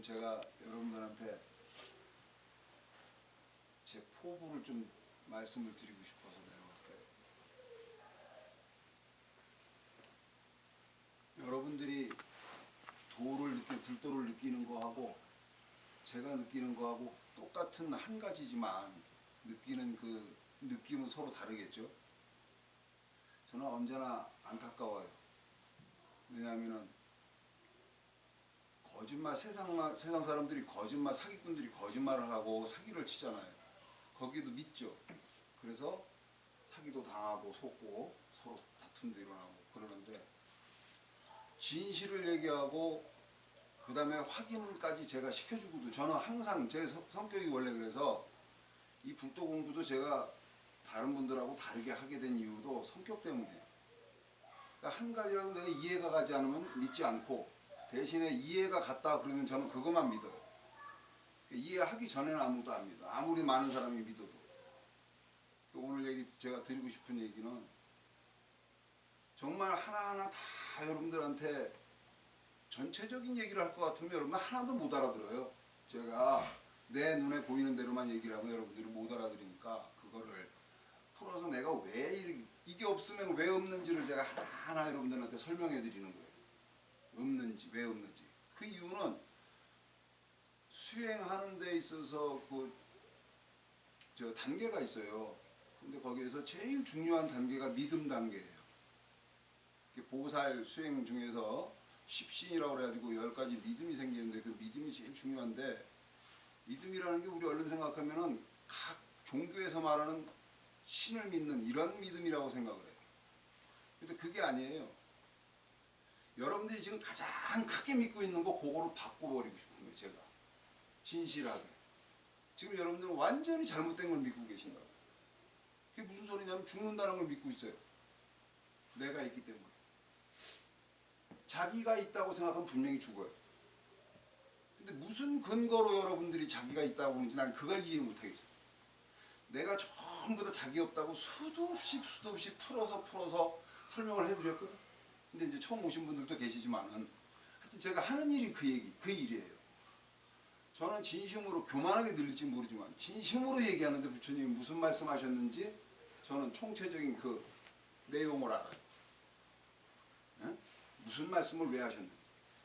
제가 여러분들한테 제 포부를 좀 말씀을 드리고 싶어서 내려왔어요. 여러분들이 불도를 느끼는 거하고 제가 느끼는 거하고 똑같은 한 가지지만 느끼는 그 느낌은 서로 다르겠죠. 저는 언제나 안타까워요. 왜냐하면은 거짓말, 세상 사람들이 거짓말, 사기꾼들이 거짓말을 하고 사기를 치잖아요. 거기도 믿죠. 그래서 사기도 당하고 속고 서로 다툼도 일어나고 그러는데, 진실을 얘기하고 그 다음에 확인까지 제가 시켜주고도, 저는 항상 제 성격이 원래 그래서 이 불도 공부도 제가 다른 분들하고 다르게 하게 된 이유도 성격 때문이에요. 그러니까 한 가지라도 내가 이해가 가지 않으면 믿지 않고, 대신에 이해가 갔다 그러면 저는 그것만 믿어요. 이해하기 전에는 아무도 안 믿어. 아무리 많은 사람이 믿어도. 오늘 제가 드리고 싶은 얘기는 정말 하나하나 다 여러분들한테 전체적인 얘기를 할 것 같으면 여러분 하나도 못 알아들어요. 제가 내 눈에 보이는 대로만 얘기를 하면 여러분들이 못 알아들으니까 그거를 풀어서 내가 왜 이게 없으면 왜 없는지를 제가 하나하나 여러분들한테 설명해 드리는 거예요. 없는지, 왜 없는지. 그 이유는 수행하는 데 있어서 단계가 있어요. 근데 거기에서 제일 중요한 단계가 믿음 단계예요. 보살 수행 중에서 십신이라고 그래가지고 10가지 믿음이 생기는데, 그 믿음이 제일 중요한데, 믿음이라는 게 우리 얼른 생각하면은 각 종교에서 말하는 신을 믿는 이런 믿음이라고 생각을 해요. 근데 그게 아니에요. 여러분들이 지금 가장 크게 믿고 있는 거, 그거를 바꿔버리고 싶은 거예요, 제가. 진실하게. 지금 여러분들은 완전히 잘못된 걸 믿고 계신다고. 그게 무슨 소리냐면 죽는다는 걸 믿고 있어요. 내가 있기 때문에. 자기가 있다고 생각하면 분명히 죽어요. 근데 무슨 근거로 여러분들이 자기가 있다고 하는지 난 그걸 이해 못하겠어요. 내가 전부 다 자기 없다고 수도 없이 풀어서 설명을 해드렸거든. 근데 이제 처음 오신 분들도 계시지만은, 하여튼 제가 하는 일이 그 일이에요. 저는 진심으로, 교만하게 들릴지 모르지만 진심으로 얘기하는데, 부처님이 무슨 말씀하셨는지 저는 총체적인 그 내용을 알아요. 네? 무슨 말씀을 왜 하셨는지.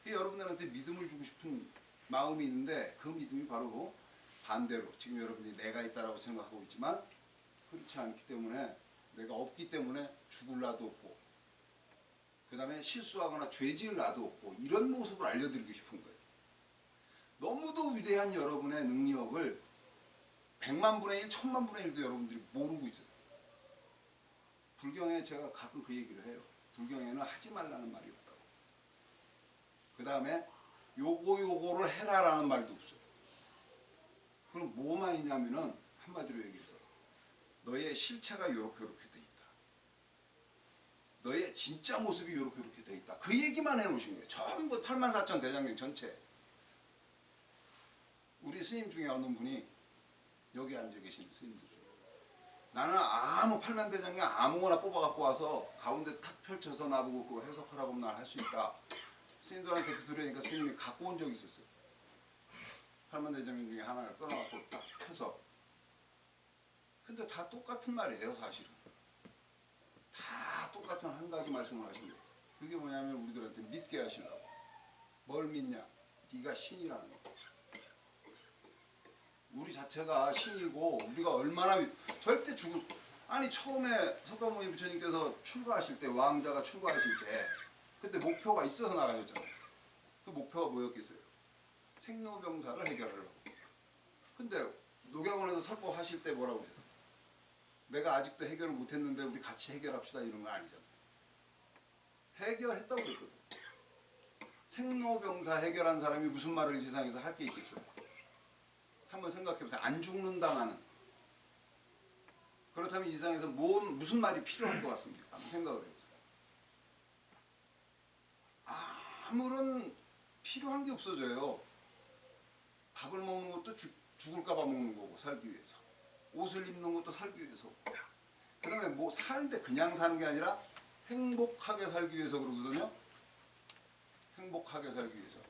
여러분들한테 믿음을 주고 싶은 마음이 있는데, 그 믿음이 바로 반대로 지금 여러분들이 내가 있다라고 생각하고 있지만 그렇지 않기 때문에, 내가 없기 때문에 죽을 나도 없고, 그 다음에 실수하거나 죄 지을 나도 없고, 이런 모습을 알려드리고 싶은 거예요. 너무도 위대한 여러분의 능력을 100만 분의 1, 1000만 분의 1도 여러분들이 모르고 있어요. 불경에 제가 가끔 그 얘기를 해요. 불경에는 하지 말라는 말이 없다고. 그 다음에 요거를 해라라는 말도 없어요. 그럼 뭐만 있냐면은, 한마디로 얘기해서 너의 실체가 요렇게 돼 있다. 너의 진짜 모습이 요렇게 돼 있다. 그 얘기만 해놓으신 거예요. 전부 84,000 대장경 전체. 우리 스님 중에 어느 분이, 여기 앉아 계신 스님들 중에, 나는 8만 대장경 아무거나 뽑아갖고 와서 가운데 탁 펼쳐서 나보고 그거 해석하라고 하면 난 할 수 있다. 스님들한테 그 소리 하니까 스님이 갖고 온 적이 있었어요. 8만 대장경 중에 하나를 끊어갖고 딱 펴서. 근데 다 똑같은 말이에요, 사실은. 다 똑같은 한 가지 말씀을 하신 거예요. 그게 뭐냐면 우리들한테 믿게 하시려고. 뭘 믿냐? 네가 신이라는 거. 우리 자체가 신이고, 우리가 얼마나 절대 아니 처음에 석가모니 부처님께서 출가하실 때, 왕자가 출가하실 때 그때 목표가 있어서 나가셨잖아요. 그 목표가 뭐였겠어요? 생로병사를 해결하려고. 근데 녹약원에서 설법하실 때 뭐라고 하셨어요? 내가 아직도 해결을 못했는데 우리 같이 해결합시다, 이런 거 아니잖아요. 해결했다고 그랬거든. 생로병사 해결한 사람이 무슨 말을 이 세상에서 할 게 있겠어요? 한번 생각해보세요. 안 죽는다 나는. 그렇다면 이 세상에서 무슨 말이 필요할 것 같습니까? 한번 생각을 해보세요. 아무런 필요한 게 없어져요. 밥을 먹는 것도 죽을까봐 먹는 거고, 살기 위해서. 옷을 입는 것도 살기 위해서. 그 다음에 사는데 그냥 사는 게 아니라 행복하게 살기 위해서 그러거든요. 행복하게 살기 위해서.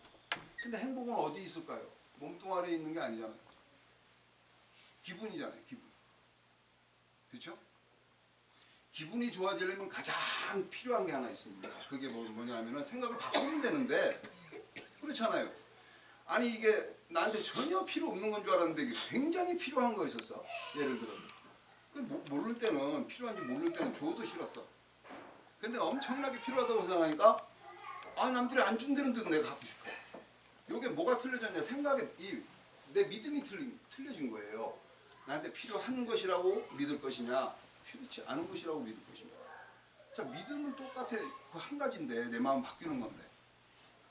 근데 행복은 어디 있을까요? 몸뚱아리에 있는 게 아니잖아요. 기분이잖아요. 기분. 그렇죠? 기분이 좋아지려면 가장 필요한 게 하나 있습니다. 그게 뭐냐면은 생각을 바꾸면 되는데 그렇잖아요. 아니 이게 나한테 전혀 필요 없는 건 줄 알았는데 이게 굉장히 필요한 거 있었어. 예를 들어서. 모를 때는 필요한지 모를 때는 줘도 싫었어. 근데 엄청나게 필요하다고 생각하니까 아 남들이 안 준다는데도 내가 갖고 싶어. 이게 뭐가 틀려졌냐? 생각에 내 믿음이 틀려진 거예요. 나한테 필요한 것이라고 믿을 것이냐, 필요치 않은 것이라고 믿을 것이냐. 자, 믿음은 똑같아. 그 한 가지인데 내 마음 바뀌는 건데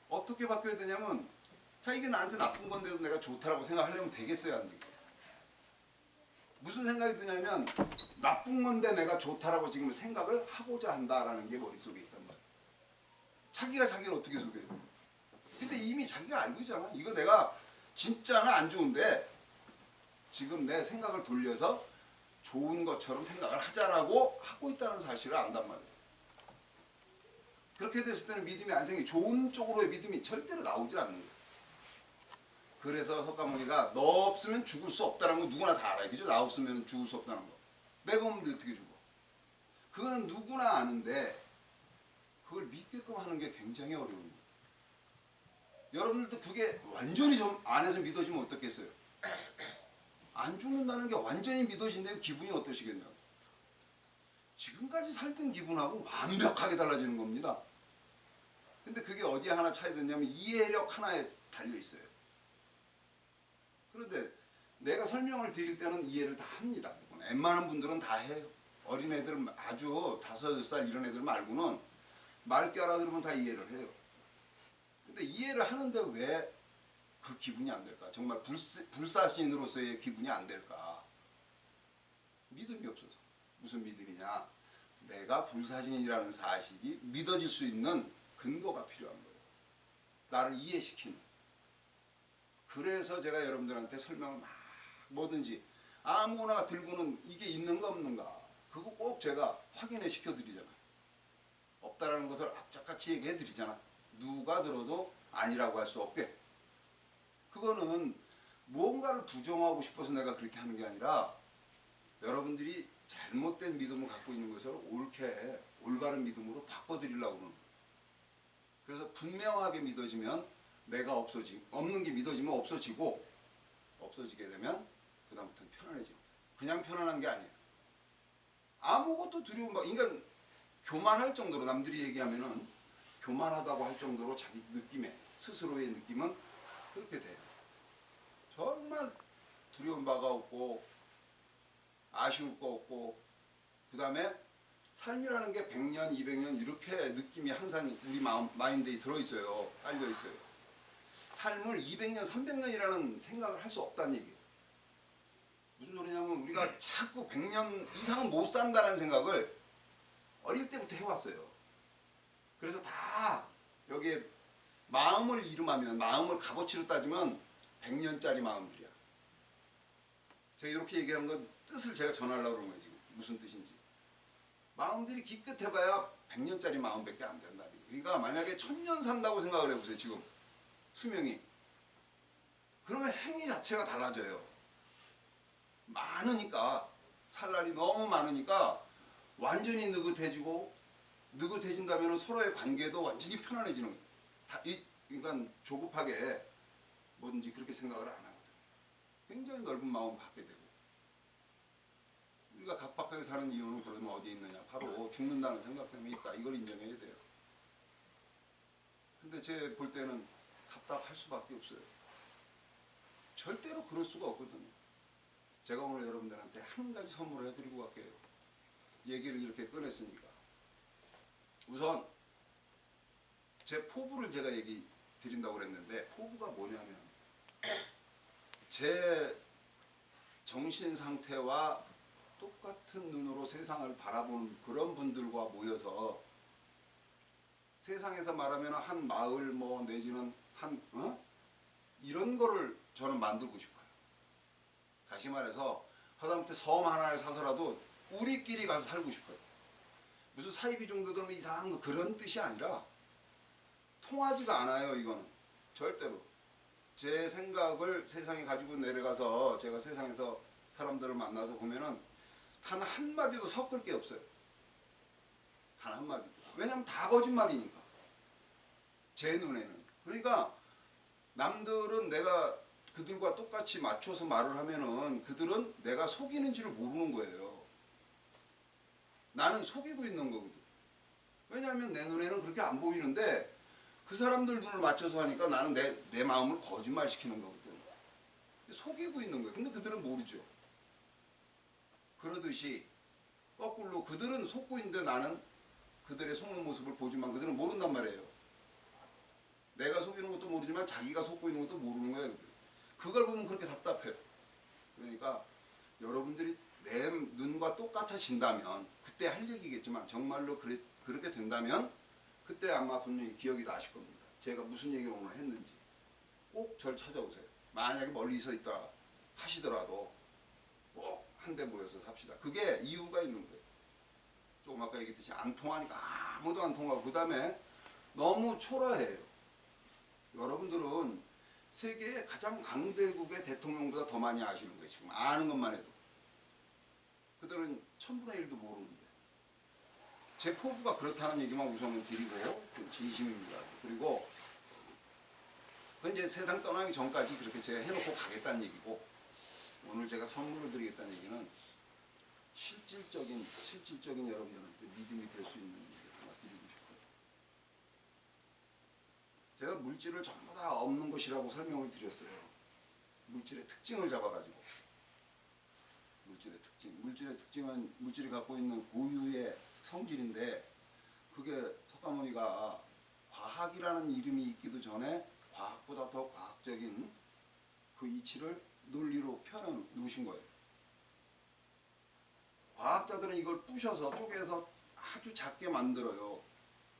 어떻게 바뀌어야 되냐면, 자 이게 나한테 나쁜 건데도 내가 좋다라고 생각하려면 되겠어요, 안 되겠어요? 무슨 생각이 드냐면 나쁜 건데 내가 좋다라고 지금 생각을 하고자 한다라는 게 머릿속에 있단 말이에요. 자기가 자기를 어떻게 속여요? 근데 이미 자기가 알고 있잖아. 이거 내가 진짜는 안 좋은데 지금 내 생각을 돌려서 좋은 것처럼 생각을 하자라고 하고 있다는 사실을 안단 말이에요. 그렇게 됐을 때는 믿음이 안 생기. 좋은 쪽으로의 믿음이 절대로 나오질 않는 거예요. 그래서 석가모니가 너 없으면 죽을 수 없다는 거 누구나 다 알아요. 그죠? 나 없으면 죽을 수 없다는 거. 내가 없는데 어떻게 죽어? 그거는 누구나 아는데 그걸 믿게끔 하는 게 굉장히 어려운 거예요. 여러분들도 그게 완전히 좀 안에서 믿어지면 어떻겠어요? 안 죽는다는 게 완전히 믿어진다면 기분이 어떠시겠냐고. 지금까지 살던 기분하고 완벽하게 달라지는 겁니다. 근데 그게 어디에 하나 차이됐냐면 이해력 하나에 달려 있어요. 그런데 내가 설명을 드릴 때는 이해를 다 합니다. 웬만한 분들은 다 해요. 어린애들은 아주 5살 이런 애들 말고는 맑게 알아들으면 다 이해를 해요. 근데 이해를 하는데 왜 그 기분이 안 될까? 정말 불사신으로서의 기분이 안 될까? 믿음이 없어서. 무슨 믿음이냐? 내가 불사신이라는 사실이 믿어질 수 있는 근거가 필요한 거예요. 나를 이해시키는. 그래서 제가 여러분들한테 설명을 막 뭐든지 아무거나 들고는 이게 있는가 없는가 그거 꼭 제가 확인해 시켜드리잖아요. 없다라는 것을 악착같이 얘기해 드리잖아. 누가 들어도 아니라고 할 수 없게. 그거는 무언가를 부정하고 싶어서 내가 그렇게 하는 게 아니라 여러분들이 잘못된 믿음을 갖고 있는 것을 옳게 올바른 믿음으로 바꿔드리려고 하는 거예요. 그래서 분명하게 믿어지면 내가 없는 게 믿어지면 없어지게 되면 그 다음부터는 편안해집니다. 그냥 편안한 게 아니에요. 아무것도 두려움, 인간 교만할 정도로 남들이 얘기하면은 교만하다고 할 정도로 자기 느낌에 스스로의 느낌은 그렇게 돼요. 정말 두려운 바가 없고 아쉬울 거 없고 그 다음에 삶이라는 게 100년, 200년 이렇게 느낌이 항상 우리 마인드에 들어있어요. 깔려있어요. 삶을 200년, 300년이라는 생각을 할 수 없다는 얘기예요. 무슨 소리냐면 우리가 자꾸 100년 이상은 못 산다는 생각을 어릴 때부터 해왔어요. 그래서 다 여기에 마음을 이름하면 마음을 값어치로 따지면 100년짜리 마음들이야. 제가 이렇게 얘기하는 건 뜻을 제가 전하려고 그러는 거예요. 지금 무슨 뜻인지. 마음들이 기껏해봐야 100년짜리 마음밖에 안 된다. 그러니까 만약에 1000년 산다고 생각을 해보세요. 지금 수명이. 그러면 행위 자체가 달라져요. 많으니까 살 날이 너무 많으니까 완전히 느긋해진다면 서로의 관계도 완전히 편안해지는 거예요. 그러니까 조급하게 뭐든지 그렇게 생각을 안 하거든요. 굉장히 넓은 마음을 갖게 되고 우리가 각박하게 사는 이유는 그러면 어디에 있느냐? 바로 죽는다는 생각 때문에 있다. 이걸 인정해야 돼요. 근데 제 볼 때는 답답할 수밖에 없어요. 절대로 그럴 수가 없거든요. 제가 오늘 여러분들한테 한 가지 선물을 해드리고 갈게요. 얘기를 이렇게 꺼냈으니까. 우선 제 포부를 제가 얘기 드린다고 그랬는데 포부가 뭐냐면 제 정신 상태와 똑같은 눈으로 세상을 바라보는 그런 분들과 모여서 세상에서 말하면 한 마을 내지는 이런 거를 저는 만들고 싶어요. 다시 말해서 하다못해 섬 하나를 사서라도 우리끼리 가서 살고 싶어요. 무슨 사이비 종교들 이상한 거 그런 뜻이 아니라 통하지가 않아요. 이거는 절대로 제 생각을 세상에 가지고 내려가서 제가 세상에서 사람들을 만나서 보면은 단 한마디도 섞을 게 없어요. 단 한마디도. 왜냐면 다 거짓말이니까. 제 눈에는. 그러니까 남들은 내가 그들과 똑같이 맞춰서 말을 하면은 그들은 내가 속이는지를 모르는 거예요. 나는 속이고 있는 거거든. 왜냐하면 내 눈에는 그렇게 안 보이는데 그 사람들 눈을 맞춰서 하니까 나는 내 마음을 거짓말시키는 거거든. 속이고 있는 거예요. 근데 그들은 모르죠. 그러듯이 거꾸로 그들은 속고 있는데 나는 그들의 속는 모습을 보지만 그들은 모른단 말이에요. 내가 속이는 것도 모르지만 자기가 속고 있는 것도 모르는 거예요. 그걸 보면 그렇게 답답해요. 그러니까 여러분들이 내 눈과 똑같아진다면 그때 할 얘기겠지만 정말로 그렇게 된다면 그때 아마 분명히 기억이 나실 겁니다. 제가 무슨 얘기를 오늘 했는지 꼭 절 찾아오세요. 만약에 멀리서 있다 하시더라도 꼭 한데 모여서 합시다. 그게 이유가 있는 거예요. 조금 아까 얘기했듯이 안 통하니까 아무도 안 통하고 그 다음에 너무 초라해요. 여러분들은 세계의 가장 강대국의 대통령보다 더 많이 아시는 거예요. 지금 아는 것만 해도. 그들은 1000분의 1도 모르는데. 제 포부가 그렇다는 얘기만 우선은 드리고 진심입니다. 그리고 그건 이제 세상 떠나기 전까지 그렇게 제가 해놓고 가겠다는 얘기고 오늘 제가 선물을 드리겠다는 얘기는 실질적인 여러분들한테 믿음이 될 수 있는 일을 하나 드리고 싶어요. 제가 물질을 전부 다 없는 것이라고 설명을 드렸어요. 물질의 특징을 잡아가지고. 물질의 특징은 물질이 갖고 있는 고유의 성질인데 그게 석가모니가 과학이라는 이름이 있기도 전에 과학보다 더 과학적인 그 이치를 논리로 표현해 놓으신 거예요. 과학자들은 이걸 부셔서 쪼개서 아주 작게 만들어요.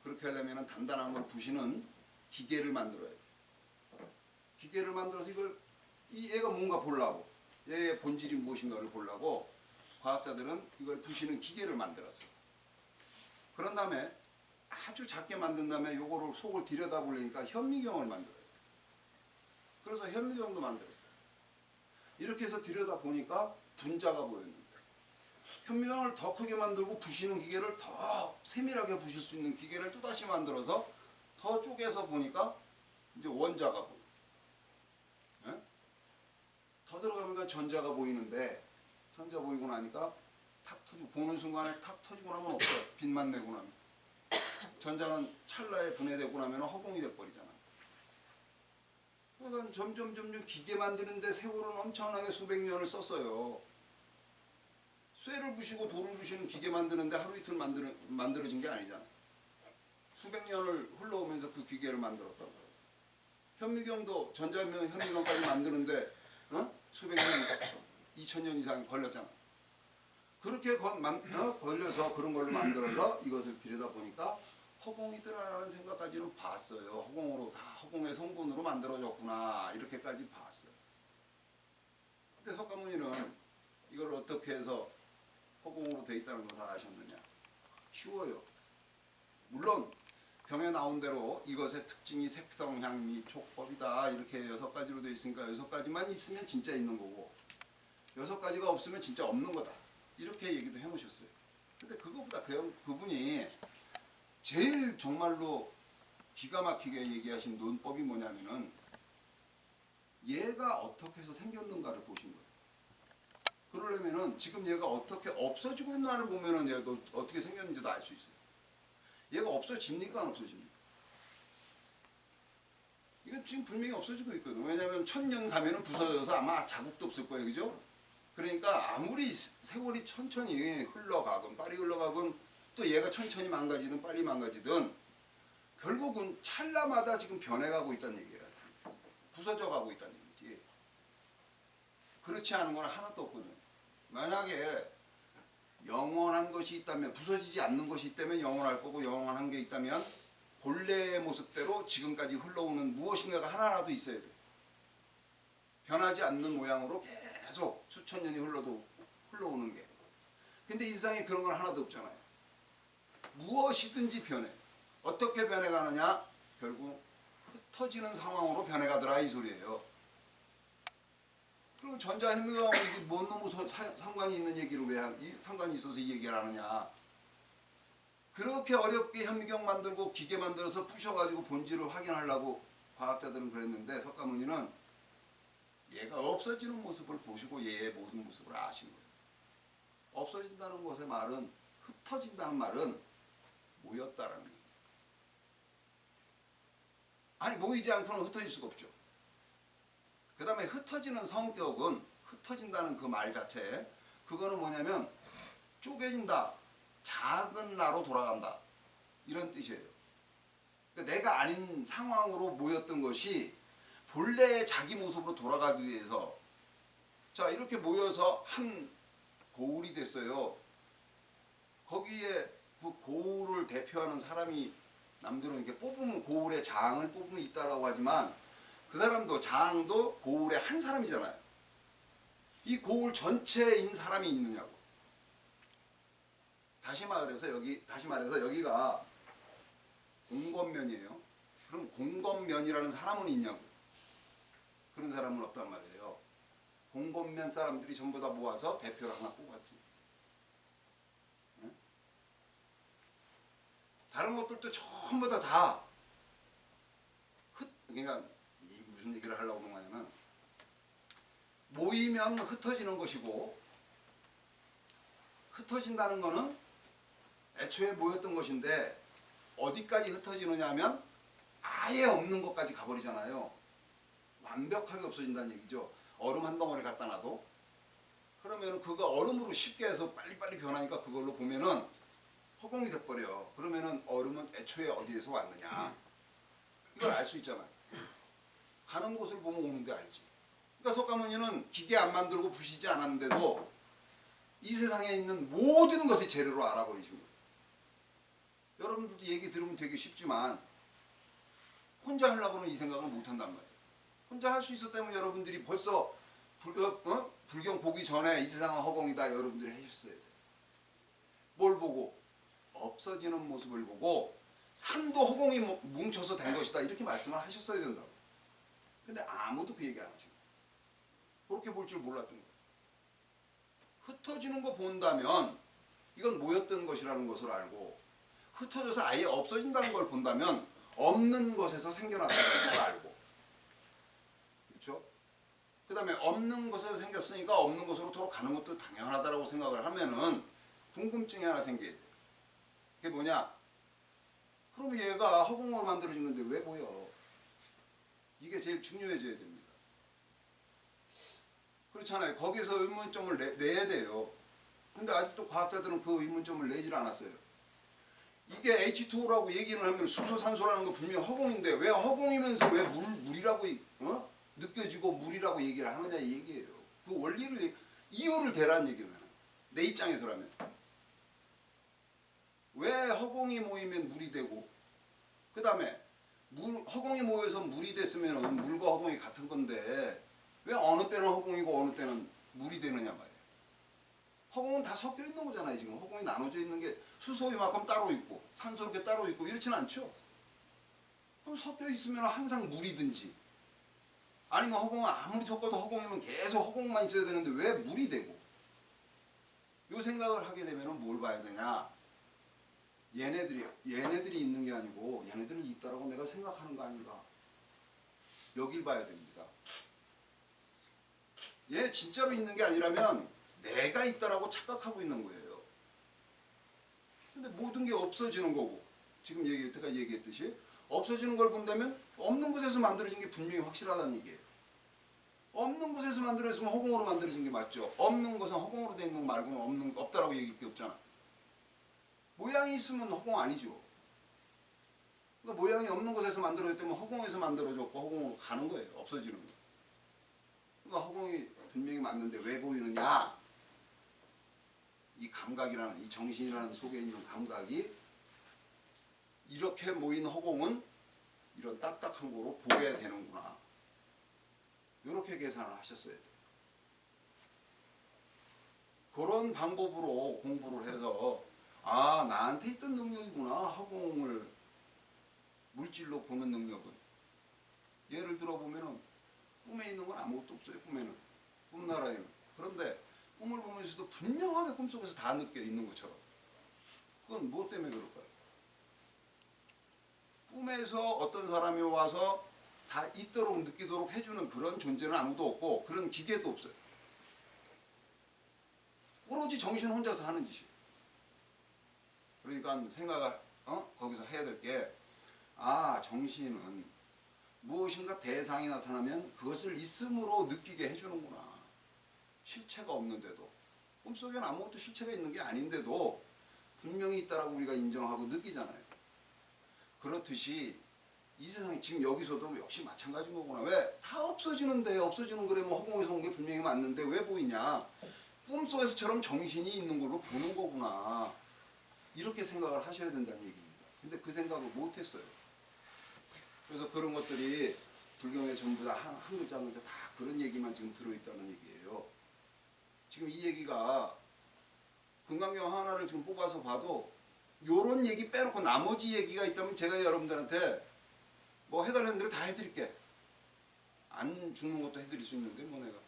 그렇게 하려면 단단한 걸 부시는 기계를 만들어야 돼. 기계를 만들어서 얘가 뭔가 보려고 얘의 본질이 무엇인가를 보려고 과학자들은 이걸 부시는 기계를 만들었어. 그런 다음에 아주 작게 만든 다음에 요거를 속을 들여다보려니까 현미경을 만들어요. 그래서 현미경도 만들었어요. 이렇게 해서 들여다보니까 분자가 보였는데 현미경을 더 크게 만들고 부시는 기계를 더 세밀하게 부실 수 있는 기계를 또다시 만들어서 더 쪼개서 보니까 이제 원자가 보여요. 예? 더 들어가니까 전자가 보이는데 전자 보이고 나니까 탁 터지고 보는 순간에 탁 터지고 나면 없어요. 빛만 내고 나면. 전자는 찰나에 분해되고 나면 허공이 돼버리잖아. 그러니까 점점 기계 만드는데 세월은 엄청나게 수백 년을 썼어요. 쇠를 부시고 돌을 부시는 기계 만드는데 하루 이틀 만들어진 게 아니잖아. 수백 년을 흘러오면서 그 기계를 만들었다고. 현미경도 현미경까지 만드는데 수백 년, 2000년 이상이 걸렸잖아. 그렇게 걸려서 그런 걸로 만들어서 이것을 들여다보니까 허공이더라라는 생각까지는 봤어요. 허공의 성분으로 만들어졌구나 이렇게까지 봤어요. 근데 석가모니는 이걸 어떻게 해서 허공으로 돼 있다는 걸 다 아셨느냐? 쉬워요. 물론 경에 나온 대로 이것의 특징이 색성, 향미, 촉법이다 이렇게 6가지로 되어 있으니까 6가지만 있으면 진짜 있는 거고 6가지가 없으면 진짜 없는 거다 이렇게 얘기도 해놓으셨어요. 근데 그거보다 그분이 제일 정말로 기가 막히게 얘기하신 논법이 뭐냐면은 얘가 어떻게 해서 생겼는가를 보신 거예요. 그러려면은 지금 얘가 어떻게 없어지고 있나를 보면은 얘가 어떻게 생겼는지도 알 수 있어요. 얘가 없어집니까 안 없어집니까? 이건 지금 분명히 없어지고 있거든. 왜냐하면 1000년 가면은 부서져서 아마 자국도 없을 거예요, 그죠? 그러니까 아무리 세월이 천천히 흘러가건 빨리 흘러가건 또 얘가 천천히 망가지든 빨리 망가지든 결국은 찰나마다 지금 변해가고 있다는 얘기예요. 부서져가고 있다는 얘기지. 그렇지 않은 건 하나도 없거든. 만약에 영원한 것이 있다면 부서지지 않는 것이 있다면 영원할 거고 영원한 게 있다면 본래의 모습대로 지금까지 흘러오는 무엇인가가 하나라도 있어야 돼. 변하지 않는 모양으로 계속 수천 년이 흘러오는 게. 근데 이 세상에 그런 건 하나도 없잖아요. 무엇이든지 변해. 어떻게 변해가느냐? 결국 흩어지는 상황으로 변해가더라 이 소리예요. 그럼 전자현미경하고 이게 뭔 놈의 상관이 있는 얘기를 상관이 있어서 이 얘기를 하느냐. 그렇게 어렵게 현미경 만들고 기계 만들어서 부셔가지고 본질을 확인하려고 과학자들은 그랬는데 석가모니는 얘가 없어지는 모습을 보시고 얘의 모든 모습을 아신 거예요. 없어진다는 것의 말은, 흩어진다는 말은 모였다라는 거예요. 아니 모이지 않고는 흩어질 수가 없죠. 그 다음에 흩어지는 성격은, 흩어진다는 그 말 자체, 그거는 뭐냐면 쪼개진다, 작은 나로 돌아간다, 이런 뜻이에요. 그러니까 내가 아닌 상황으로 모였던 것이 본래의 자기 모습으로 돌아가기 위해서, 자 이렇게 모여서 한 고울이 됐어요. 거기에 그 고울을 대표하는 사람이, 남들은 이렇게 뽑으면 고울의 장을 뽑으면 있다라고 하지만 그 사람도, 장도 고울의 한 사람이잖아요. 이 고울 전체인 사람이 있느냐고. 다시 말해서 여기가 공건면이에요. 그럼 공건면이라는 사람은 있냐고. 그런 사람은 없단 말이에요. 공건면 사람들이 전부 다 모아서 대표를 하나 뽑았지. 응? 다른 것들도 전부 다 그러니까 무슨 얘기를 하려고 하는 거냐면, 모이면 흩어지는 것이고, 흩어진다는 거는 애초에 모였던 것인데 어디까지 흩어지느냐 하면 아예 없는 것까지 가버리잖아요. 완벽하게 없어진다는 얘기죠. 얼음 한 덩어리 갖다 놔도 그러면은 그거 얼음으로 쉽게 해서 빨리빨리 변하니까 그걸로 보면은 허공이 돼버려. 그러면은 얼음은 애초에 어디에서 왔느냐 이걸 알 수 있잖아요. 가는 곳을 보면 오는데 알지. 그러니까 석가모니는 기계 안 만들고 부시지 않았는데도 이 세상에 있는 모든 것을 재료로 알아버리신 거예요. 여러분들도 얘기 들으면 되게 쉽지만 혼자 하려고는 이 생각을 못 한단 말이에요. 혼자 할 수 있었다면 여러분들이 벌써 불경 보기 전에 이 세상은 허공이다 여러분들이 하셨어야 돼요. 뭘 보고? 없어지는 모습을 보고 산도 허공이 뭉쳐서 된 것이다 이렇게 말씀을 하셨어야 된다고. 근데 아무도 그 얘기 안 하시고 그렇게 볼 줄 몰랐던 거예요. 흩어지는 거 본다면 이건 모였던 것이라는 것을 알고, 흩어져서 아예 없어진다는 걸 본다면 없는 것에서 생겨났다는 걸 알고, 그렇죠? 그 다음에 없는 것에서 생겼으니까 없는 것으로 돌아가는 것도 당연하다고 생각을 하면은 궁금증이 하나 생겨야 돼. 그게 뭐냐? 그럼 얘가 허공으로 만들어진 건데 왜 보여? 이게 제일 중요해져야 됩니다. 그렇잖아요. 거기서 의문점을 내야 돼요. 근데 아직도 과학자들은 그 의문점을 내질 않았어요. 이게 H2O라고 얘기를 하면 수소, 산소라는 거 분명히 허공인데 왜 허공이면서 왜 물이라고 느껴지고 물이라고 얘기를 하느냐 이 얘기예요. 그 원리를, 이유를 대라는 얘기는 내 입장에서라면. 왜 허공이 모이면 물이 되고, 그 다음에 허공이 모여서 물이 됐으면 물과 허공이 같은 건데 왜 어느 때는 허공이고 어느 때는 물이 되느냐 말이에요. 허공은 다 섞여 있는 거잖아요. 지금 허공이 나눠져 있는 게 수소 이만큼 따로 있고 산소 이렇게 따로 있고 이렇지는 않죠. 그럼 섞여 있으면 항상 물이든지, 아니면 허공은 아무리 섞어도 허공이면 계속 허공만 있어야 되는데 왜 물이 되고, 요 생각을 하게 되면 뭘 봐야 되냐? 얘네들이 있는 게 아니고 얘네들은 있다라고 내가 생각하는 거 아닌가? 여길 봐야 됩니다. 얘 진짜로 있는 게 아니라면 내가 있다라고 착각하고 있는 거예요. 근데 모든 게 없어지는 거고, 지금 여태까지 얘기했듯이 없어지는 걸 본다면 없는 곳에서 만들어진 게 분명히 확실하다는 얘기예요. 없는 곳에서 만들어졌으면 허공으로 만들어진 게 맞죠. 없는 것은 허공으로 된 거 말고는 없다라고 얘기할 게 없잖아. 모양이 있으면 허공 아니죠. 그러니까 모양이 없는 곳에서 만들어졌다면 허공에서 만들어졌고 허공으로 가는 거예요. 없어지는 거. 그러니까 허공이 분명히 맞는데 왜 보이느냐? 이 감각이라는, 이 정신이라는 속에 있는 감각이 이렇게 모인 허공은 이런 딱딱한 거로 보게 되는구나. 이렇게 계산을 하셨어야 돼요. 그런 방법으로 공부를 해서 아, 나한테 있던 능력이구나. 허공을 물질로 보는 능력은. 예를 들어 보면은 꿈에 있는 건 아무것도 없어요. 꿈에는 꿈나라에는. 그런데 꿈을 보면서도 분명하게 꿈속에서 다 느껴 있는 것처럼. 그건 무엇 때문에 그럴까요? 꿈에서 어떤 사람이 와서 다 있도록 느끼도록 해주는 그런 존재는 아무도 없고 그런 기계도 없어요. 오로지 정신 혼자서 하는 짓이에요. 그러니까 생각을 거기서 해야 될 게 정신은 무엇인가 대상이 나타나면 그것을 있음으로 느끼게 해주는구나. 실체가 없는데도 꿈속에는 아무것도 실체가 있는 게 아닌데도 분명히 있다라고 우리가 인정하고 느끼잖아요. 그렇듯이 이 세상이 지금 여기서도 역시 마찬가지인 거구나. 왜? 다 없어지는데 없어지는 거래 뭐 허공에서 온 게 분명히 맞는데 왜 보이냐. 꿈속에서처럼 정신이 있는 걸로 보는 거구나. 이렇게 생각을 하셔야 된다는 얘기입니다. 근데 그 생각을 못했어요. 그래서 그런 것들이 불경에 전부 다 한 글자 한 글자 다 그런 얘기만 지금 들어있다는 얘기예요. 지금 이 얘기가 금강경 하나를 지금 뽑아서 봐도 요런 얘기 빼놓고 나머지 얘기가 있다면 제가 여러분들한테 뭐 해달라는 대로 다 해드릴게. 안 죽는 것도 해드릴 수 있는데 뭐 내가.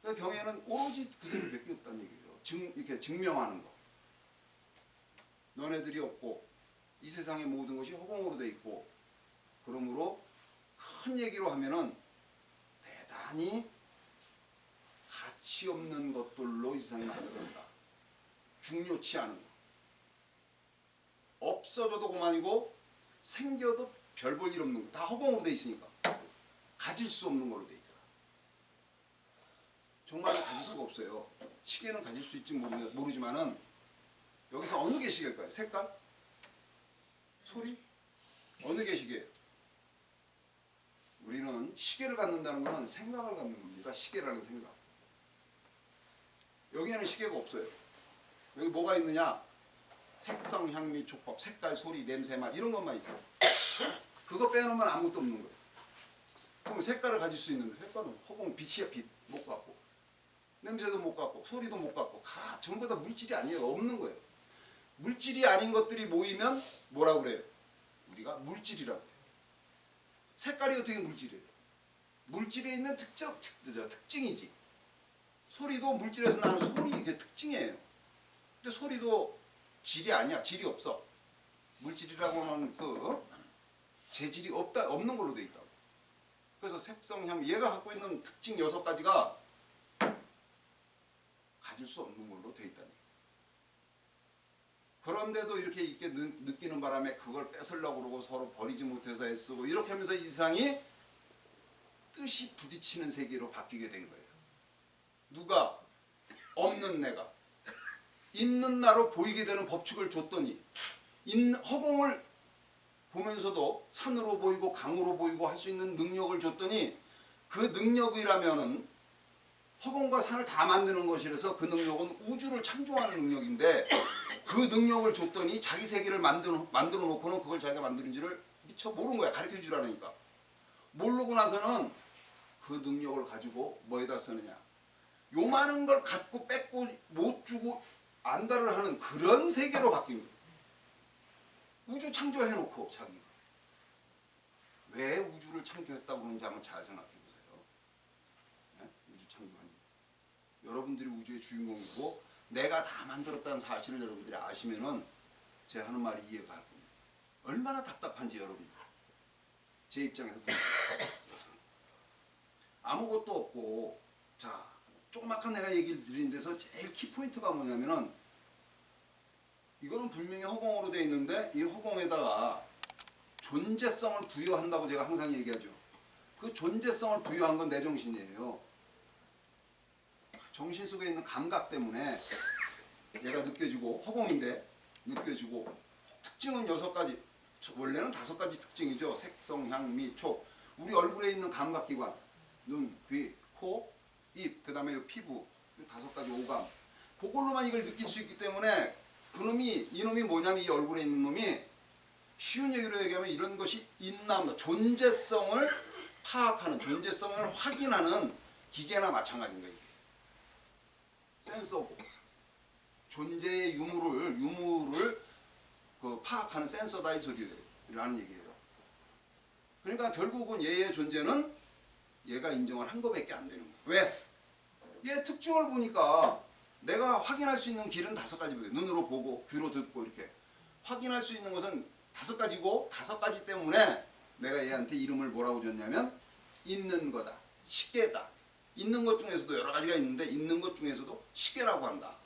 그러니까 경에는 오로지 그 소리 몇 개 없다는 얘기예요. 이렇게 증명하는 거. 너네들이 없고 이 세상의 모든 것이 허공으로 돼 있고 그러므로 큰 얘기로 하면은 대단히 가치 없는 것들로 이 세상이 만들어진다. 중요치 않은 거. 없어져도 그만이고 생겨도 별 볼 일 없는 거. 다 허공으로 돼 있으니까. 가질 수 없는 걸로 돼 있더라. 정말 가질 수가 없어요. 시계는 가질 수 있지 모르지만은 여기서 어느 게 시계일까요? 색깔? 소리? 어느 게 시계예요? 우리는 시계를 갖는다는 것은 생각을 갖는 겁니다. 시계라는 생각. 여기에는 시계가 없어요. 여기 뭐가 있느냐? 색성, 향미, 촉법, 색깔, 소리, 냄새, 맛 이런 것만 있어요. 그거 빼놓으면 아무것도 없는 거예요. 그럼 색깔을 가질 수 있는데 색깔은 허공 빛이야 빛. 못 갖고. 냄새도 못 갖고 소리도 못 갖고 전부 다 물질이 아니에요. 없는 거예요. 물질이 아닌 것들이 모이면 뭐라고 그래요? 우리가 물질이라고 해요. 색깔이 어떻게 물질이에요? 물질에 있는 특징이지. 소리도 물질에서 나는 소리 이게 특징이에요. 근데 소리도 질이 아니야. 질이 없어. 물질이라고 하는 그 재질이 없는 걸로 돼 있다고. 그래서 색성, 향 얘가 갖고 있는 특징 6가지가 가질 수 없는 걸로 돼 있다니. 그런데도 이렇게 있게 느끼는 바람에 그걸 뺏으려고 그러고 서로 버리지 못해서 애쓰고 이렇게 하면서 이 세상이 뜻이 부딪히는 세계로 바뀌게 된 거예요. 누가? 없는 내가 있는 나로 보이게 되는 법칙을 줬더니 허공을 보면서도 산으로 보이고 강으로 보이고 할 수 있는 능력을 줬더니 그 능력이라면은 허공과 산을 다 만드는 것이라서 그 능력은 우주를 창조하는 능력인데 그 능력을 줬더니 자기 세계를 만들어 놓고는 그걸 자기가 만드는지를 미처 모르는 거야. 가르쳐 주라니까. 모르고 나서는 그 능력을 가지고 뭐에다 쓰느냐. 요만한 걸 갖고 뺏고 못 주고 안달을 하는 그런 세계로 바뀐 거예요. 우주 창조해놓고 자기가. 왜 우주를 창조했다고 그러는지 한번 잘 생각해 보세요. 네? 우주 창조한 여러분들이 우주의 주인공이고 내가 다 만들었다는 사실을 여러분들이 아시면은 제가 하는 말이 이해가 갈 겁니다. 얼마나 답답한지 여러분. 제 입장에서 아무것도 없고 자 조그맣게 내가 얘기를 드리는 데서 제일 키포인트가 뭐냐면은 이거는 분명히 허공으로 되어 있는데 이 허공에다가 존재성을 부여한다고 제가 항상 얘기하죠. 그 존재성을 부여한 건 내 정신이에요. 정신 속에 있는 감각 때문에 얘가 느껴지고 허공인데 느껴지고 특징은 6가지 원래는 5가지 특징이죠. 색성, 향, 미, 촉. 우리 얼굴에 있는 감각기관 눈, 귀, 코, 입, 그 다음에 피부 5가지 오감 그걸로만 이걸 느낄 수 있기 때문에 이놈이 뭐냐면 이 얼굴에 있는 놈이 쉬운 얘기로 얘기하면 이런 것이 있나 없나 존재성을 파악하는 존재성을 확인하는 기계나 마찬가지인 거예요. 센서고 존재의 유무를 그 파악하는 센서다 이 소리라는 얘기예요. 그러니까 결국은 얘의 존재는 얘가 인정을 한 것밖에 안 되는 거예요. 왜? 얘 특징을 보니까 내가 확인할 수 있는 길은 5가지거든요. 눈으로 보고 귀로 듣고 이렇게 확인할 수 있는 것은 5가지고 5가지 때문에 내가 얘한테 이름을 뭐라고 줬냐면 있는 거다. 시계다. 있는 것 중에서도 여러 가지가 있는데 있는 것 중에서도 시계라고 한다.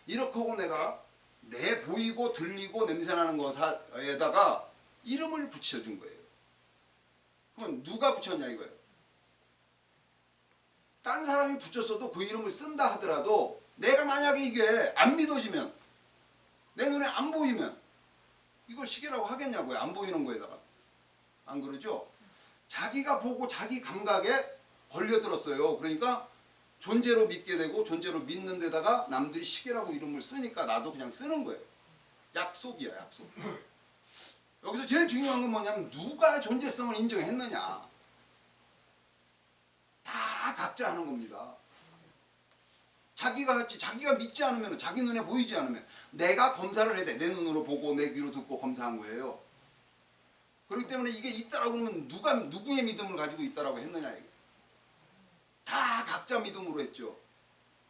이렇게 하고 내가 내 보이고 들리고 냄새나는 것에다가 이름을 붙여준 거예요. 그러면 누가 붙였냐 이거예요. 딴 사람이 붙였어도 그 이름을 쓴다 하더라도 내가 만약에 이게 안 믿어지면 내 눈에 안 보이면 이걸 시계라고 하겠냐고요. 안 보이는 거에다가. 안 그러죠? 자기가 보고 자기 감각에 걸려들었어요. 그러니까 존재로 믿게 되고 존재로 믿는 데다가 남들이 시계라고 이름을 쓰니까 나도 그냥 쓰는 거예요. 약속이야, 약속. 여기서 제일 중요한 건 뭐냐면 누가 존재성을 인정했느냐. 다 각자 하는 겁니다. 자기가 했지, 자기가 믿지 않으면, 자기 눈에 보이지 않으면 내가 검사를 해야 돼. 내 눈으로 보고 내 귀로 듣고 검사한 거예요. 그렇기 때문에 이게 있다라고 하면 누구의 믿음을 가지고 있다라고 했느냐 이게. 다 각자 믿음으로 했죠.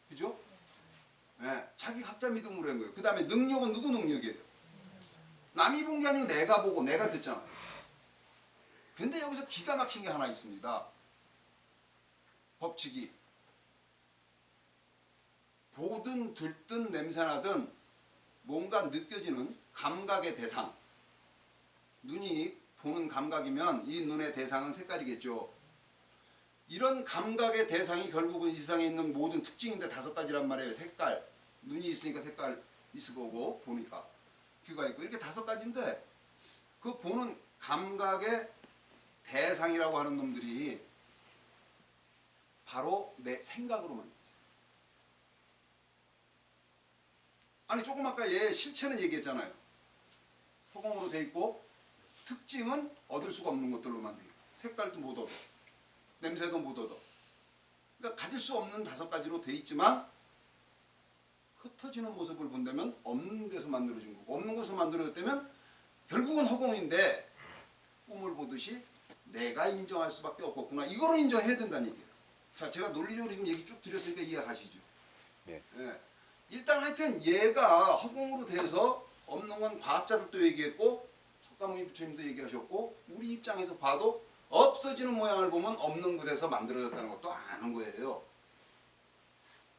그죠? 네, 자기 각자 믿음으로 한 거예요. 그 다음에 능력은 누구 능력이에요? 남이 본 게 아니고 내가 보고 내가 듣잖아요. 근데 여기서 기가 막힌 게 하나 있습니다. 법칙이. 보든 듣든 냄새나든 뭔가 느껴지는 감각의 대상. 눈이 보는 감각이면 이 눈의 대상은 색깔이겠죠. 이런 감각의 대상이 결국은 이 세상에 있는 모든 특징인데 5가지란 말이에요. 색깔, 눈이 있으니까 색깔 있을 거고 보니까 귀가 있고 이렇게 5가지인데 그 보는 감각의 대상이라고 하는 놈들이 바로 내 생각으로만. 아니 조금 아까 얘 실체는 얘기했잖아요. 허공으로 돼 있고 특징은 얻을 수가 없는 것들로만 돼 있고 색깔도 못 얻어. 냄새도 못 얻어. 그러니까 가질 수 없는 5가지로 돼 있지만 흩어지는 모습을 본다면 없는 데서 만들어진 거고 없는 곳에서 만들어졌다면 결국은 허공인데 꿈을 보듯이 내가 인정할 수밖에 없겠구나. 이거를 인정해야 된다는 얘기예요. 자, 제가 논리적으로 지금 얘기 쭉 드렸으니까 이해가시죠. 네. 예. 일단 하여튼 얘가 허공으로 돼서 없는 건 과학자들도 얘기했고 석가모니 부처님도 얘기하셨고 우리 입장에서 봐도 없어지는 모양을 보면 없는 곳에서 만들어졌다는 것도 아는 거예요.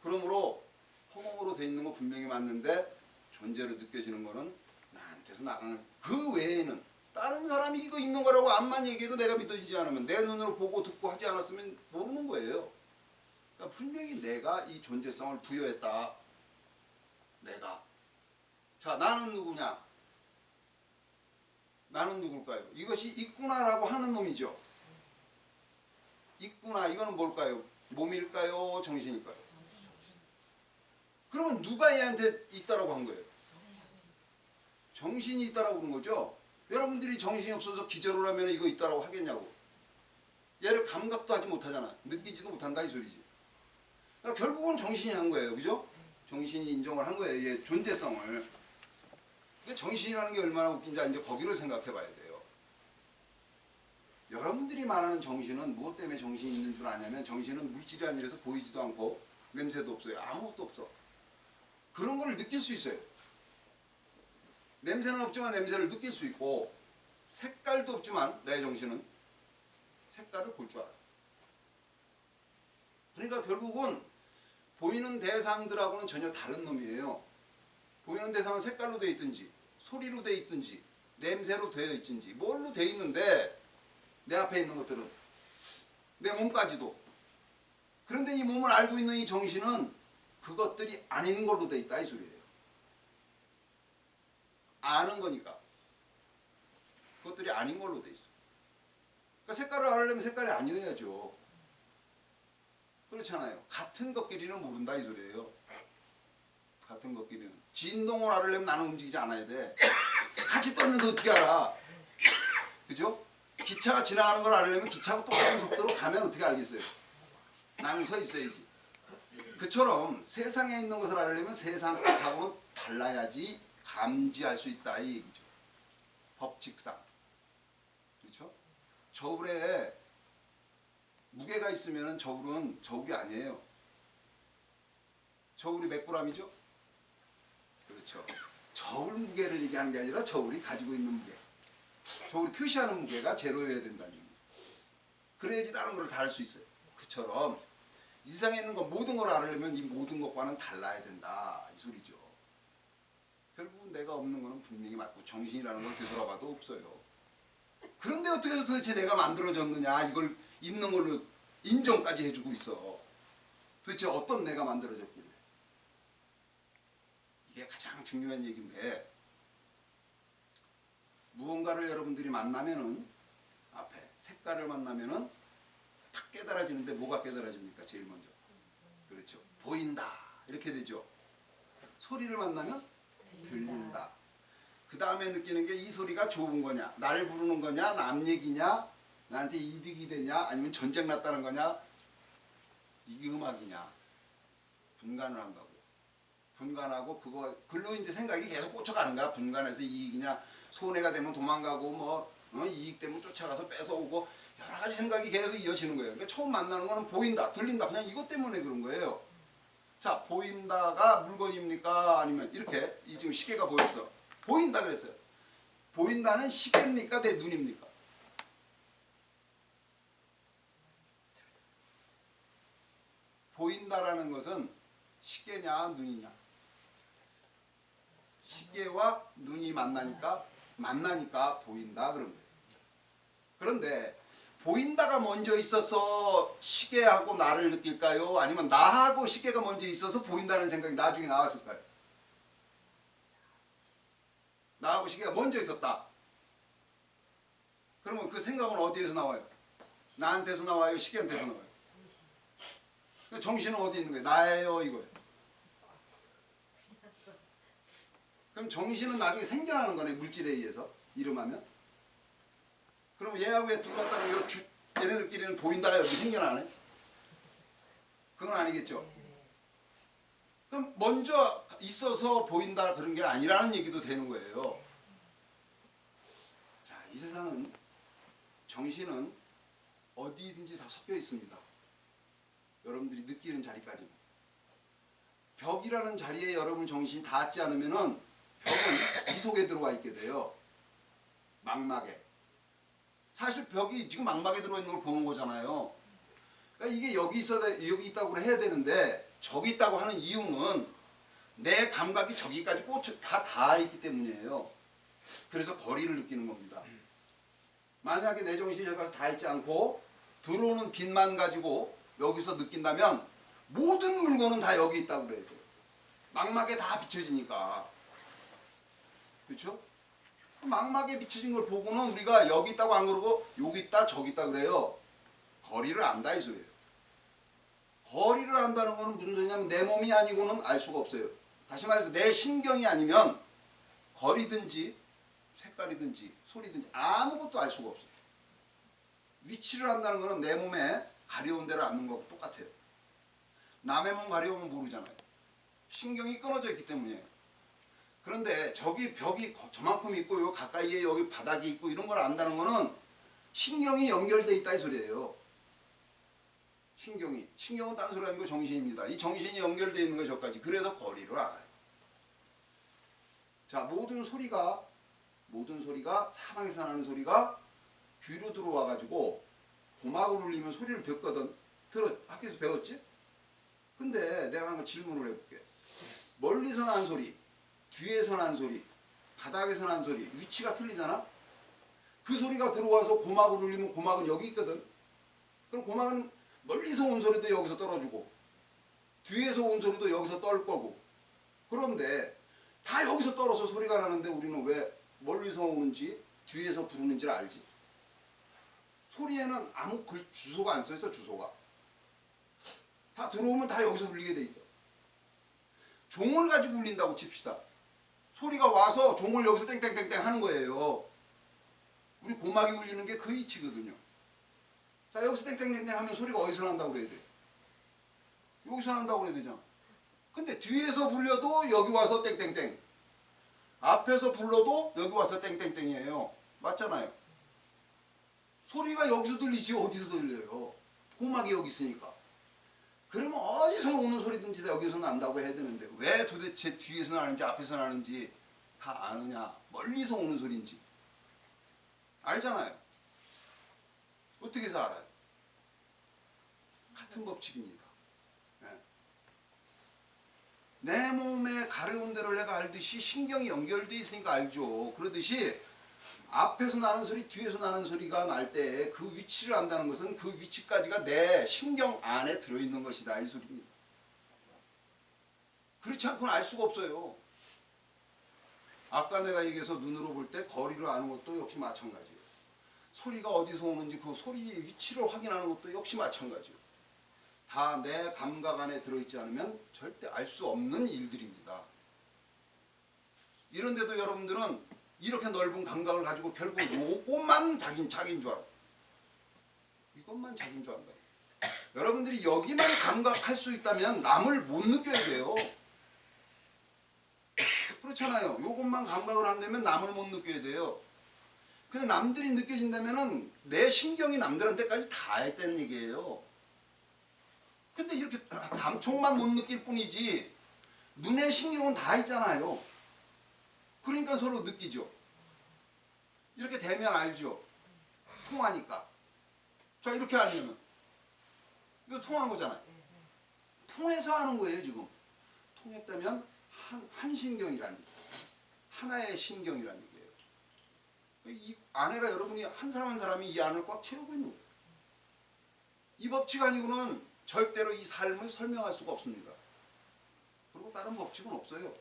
그러므로 허공으로 돼 있는 거 분명히 맞는데 존재로 느껴지는 거는 나한테서 나가는 그 외에는 다른 사람이 이거 있는 거라고 암만 얘기해도 내가 믿어지지 않으면 내 눈으로 보고 듣고 하지 않았으면 모르는 거예요. 그러니까 분명히 내가 이 존재성을 부여했다. 내가. 자, 나는 누구냐? 나는 누굴까요? 이것이 있구나라고 하는 놈이죠. 있구나, 이거는 뭘까요? 몸일까요? 정신일까요? 그러면 누가 얘한테 있다라고 한 거예요? 정신이 있다라고 그런 거죠. 여러분들이 정신이 없어서 기절을 하면 이거 있다라고 하겠냐고. 얘를 감각도 하지 못하잖아. 느끼지도 못한다 이 소리지. 그러니까 결국은 정신이 한 거예요. 그죠? 정신이 인정을 한 거예요. 얘 존재성을. 정신이라는 게 얼마나 웃긴지 이제 거기로 생각해 봐야 돼요. 여러분들이 말하는 정신은 무엇 때문에 정신이 있는 줄 아냐면 정신은 물질이 아니라서 보이지도 않고 냄새도 없어요. 아무것도 없어. 그런 걸 느낄 수 있어요. 냄새는 없지만 냄새를 느낄 수 있고 색깔도 없지만 내 정신은 색깔을 볼 줄 알아요. 그러니까 결국은 보이는 대상들하고는 전혀 다른 놈이에요. 보이는 대상은 색깔로 되어 있든지 소리로 되어 있든지 냄새로 되어 있든지 뭘로 되어 있는데 내 앞에 있는 것들은 내 몸까지도. 그런데 이 몸을 알고 있는 이 정신은 그것들이 아닌 걸로 되어 있다 이 소리예요. 아는 거니까. 그것들이 아닌 걸로 되어 있어. 그러니까 색깔을 알려면 색깔이 아니어야죠. 그렇잖아요. 같은 것끼리는 모른다 이 소리예요. 같은 것끼리는. 진동을 알으려면 나는 움직이지 않아야 돼. 같이 떨면서 어떻게 알아? 그죠? 기차가 지나가는 걸 알으려면 기차하고 똑같은 속도로 가면 어떻게 알겠어요? 나는 서 있어야지. 그처럼 세상에 있는 것을 알으려면 세상하고는 달라야지 감지할 수 있다 이 얘기죠. 법칙상. 그렇죠? 저울에 무게가 있으면 저울은 저울이 아니에요. 저울이 몇 g이죠? 그렇죠. 저울 무게를 얘기하는 게 아니라 저울이 가지고 있는 무게. 저울이 표시하는 무게가 제로여야 된다는 얘기예요. 그래야지 다른 걸 다 할 수 있어요. 그처럼 이 세상에 있는 거 모든 걸 알으려면 이 모든 것과는 달라야 된다 이 소리죠. 결국은 내가 없는 거는 분명히 맞고 정신이라는 걸 되돌아봐도 없어요. 그런데 어떻게 해서 도대체 내가 만들어졌느냐 이걸 있는 걸로 인정까지 해주고 있어. 도대체 어떤 내가 만들어졌길래. 이게 가장 중요한 얘기인데 무언가를 여러분들이 만나면은 앞에 색깔을 만나면은 탁 깨달아지는데 뭐가 깨달아집니까? 제일 먼저. 그렇죠. 보인다. 이렇게 되죠. 소리를 만나면 들린다. 그 다음에 느끼는 게 이 소리가 좋은 거냐, 나를 부르는 거냐, 남 얘기냐, 나한테 이득이 되냐, 아니면 전쟁 났다는 거냐, 이게 음악이냐. 분간을 한다고요. 분간하고 글로 이제 생각이 계속 꽂혀가는 거야. 분간해서 이익이냐, 손해가 되면 도망가고 뭐 이익 되면 쫓아가서 뺏어오고 여러 가지 생각이 계속 이어지는 거예요. 그러니까 처음 만나는 거는 보인다, 들린다, 그냥 이것 때문에 그런 거예요. 자, 보인다가 물건입니까? 아니면 이렇게 지금 시계가 보였어. 보인다 그랬어요. 보인다는 시계입니까? 내 눈입니까? 보인다라는 것은 시계냐 눈이냐. 시계와 눈이 만나니까 보인다 그런 거예요. 그런데 보인다가 먼저 있어서 시계하고 나를 느낄까요? 아니면 나하고 시계가 먼저 있어서 보인다는 생각이 나중에 나왔을까요? 나하고 시계가 먼저 있었다. 그러면 그 생각은 어디에서 나와요? 나한테서 나와요? 시계한테서 나와요? 정신은 어디 있는 거예요? 나예요 이거예요. 그럼 정신은 나중에 생겨나는 거네. 물질에 의해서 이름하면. 그럼 얘하고 얘 둘 같다면 얘네들끼리는 보인다가 여기 생겨나네. 그건 아니겠죠. 그럼 먼저 있어서 보인다 그런 게 아니라는 얘기도 되는 거예요. 자, 이 세상은 정신은 어디든지 다 섞여 있습니다. 여러분들이 느끼는 자리까지. 벽이라는 자리에 여러분 정신이 닿지 않으면은 벽은 이 속에 들어와 있게 돼요. 망막에. 사실 벽이 지금 망막에 들어와 있는 걸 보는 거잖아요. 그러니까 이게 여기 있다고 해야 되는데 저기 있다고 하는 이유는 내 감각이 저기까지 다 닿아 있기 때문이에요. 그래서 거리를 느끼는 겁니다. 만약에 내 정신이 저기 가서 닿아 있지 않고 들어오는 빛만 가지고 여기서 느낀다면 모든 물건은 다 여기 있다고 그래야 돼요. 망막에 다 비춰지니까. 그렇죠? 망막에 비춰진 걸 보고는 우리가 여기 있다고 안 그러고 여기 있다 저기 있다 그래요. 거리를 안다 이 소리예요. 거리를 안다는 거는 무슨 소리냐면 내 몸이 아니고는 알 수가 없어요. 다시 말해서 내 신경이 아니면 거리든지 색깔이든지 소리든지 아무것도 알 수가 없어요. 위치를 안다는 거는 내 몸에 가려운 데를 앉는 거하고 똑같아요. 남의 몸 가려우면 모르잖아요. 신경이 끊어져 있기 때문이에요. 그런데 저기 벽이 저만큼 있고 요 가까이에 여기 바닥이 있고 이런 걸 안다는 거는 신경이 연결돼 있다 이 소리예요. 신경은 딴 소리 아니고 정신입니다. 이 정신이 연결되어 있는 거 저까지. 그래서 거리를 알아요. 자, 모든 소리가 사방에서 나는 소리가 귀로 들어와 가지고 고막을 울리면 소리를 듣거든. 학교에서 배웠지? 근데 내가 한번 질문을 해볼게. 멀리서 난 소리, 뒤에서 난 소리, 바닥에서 난 소리, 위치가 틀리잖아? 그 소리가 들어와서 고막을 울리면 고막은 여기 있거든. 그럼 고막은 멀리서 온 소리도 여기서 떨어주고 뒤에서 온 소리도 여기서 떨 거고. 그런데 다 여기서 떨어서 소리가 나는데 우리는 왜 멀리서 오는지 뒤에서 부르는지를 알지. 소리에는 아무 주소가 안 써있어. 주소가 다 들어오면 다 여기서 울리게 돼 있어. 종을 가지고 울린다고 칩시다. 소리가 와서 종을 여기서 땡땡땡땡 하는 거예요. 우리 고막이 울리는 게 그 위치거든요. 자, 여기서 땡땡땡땡 하면 소리가 어디서 난다고 그래야 돼? 여기서 난다고 그래야 되잖아. 근데 뒤에서 불려도 여기 와서 땡땡땡, 앞에서 불러도 여기 와서 땡땡땡이에요. 맞잖아요. 소리가 여기서 들리지 어디서 들려요? 고막이 여기 있으니까. 그러면 어디서 어디서 오는 소리든지 다 여기서 난다고 해야 되는데 왜 도대체 뒤에서 나는지 앞에서 나는지 다 아느냐. 멀리서 오는 소리인지 알잖아요. 어떻게 해서 알아요? 같은 법칙입니다. 네. 내 몸에 가려운 대로 내가 알듯이 신경이 연결되어 있으니까 알죠. 그러듯이 앞에서 나는 소리, 뒤에서 나는 소리가 날 때 그 위치를 안다는 것은 그 위치까지가 내 신경 안에 들어있는 것이다 이 소리입니다. 그렇지 않고는 알 수가 없어요. 아까 내가 얘기해서 눈으로 볼 때 거리를 아는 것도 역시 마찬가지예요. 소리가 어디서 오는지 그 소리의 위치를 확인하는 것도 역시 마찬가지예요. 다 내 감각 안에 들어있지 않으면 절대 알 수 없는 일들입니다. 이런데도 여러분들은 이렇게 넓은 감각을 가지고 결국 요것만 자기인 줄 알아. 이것만 자기인 줄 안다. 여러분들이 여기만 감각할 수 있다면 남을 못 느껴야 돼요. 그렇잖아요. 요것만 감각을 한다면 남을 못 느껴야 돼요. 근데 남들이 느껴진다면은 내 신경이 남들한테까지 닿았다는 얘기예요. 근데 이렇게 감촉만 못 느낄 뿐이지 눈의 신경은 다 있잖아요. 그러니까 서로 느끼죠. 이렇게 되면 알죠. 통하니까. 자, 이렇게 알면 이거 통한 거잖아요. 통해서 하는 거예요 지금. 통했다면 한 신경이란 얘기예요. 하나의 신경이란 얘기예요. 이 안에가 여러분이 한 사람 한 사람이 이 안을 꽉 채우고 있는 거예요. 이 법칙 아니고는 절대로 이 삶을 설명할 수가 없습니다. 그리고 다른 법칙은 없어요.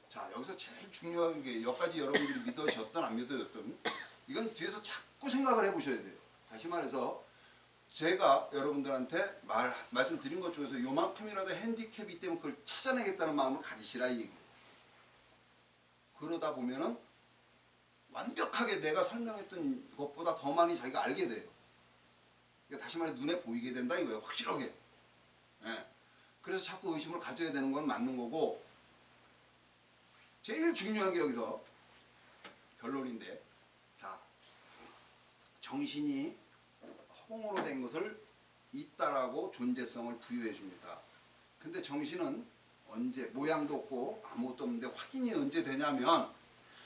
자, 여기서 제일 중요한 게 여기까지 여러분들이 믿어졌든 안 믿어졌든 이건 뒤에서 자꾸 생각을 해보셔야 돼요. 다시 말해서 제가 여러분들한테 말씀드린 것 중에서 요만큼이라도 핸디캡이 때문에 그걸 찾아내겠다는 마음을 가지시라 이 얘기예요. 그러다 보면은 완벽하게 내가 설명했던 것보다 더 많이 자기가 알게 돼요. 그러니까 다시 말해 눈에 보이게 된다 이거예요. 확실하게. 예. 그래서 자꾸 의심을 가져야 되는 건 맞는 거고 제일 중요한 게 여기서 결론인데 자 정신이 허공으로 된 것을 있다라고 존재성을 부여해 줍니다. 근데 정신은 언제 모양도 없고 아무것도 없는데 확인이 언제 되냐면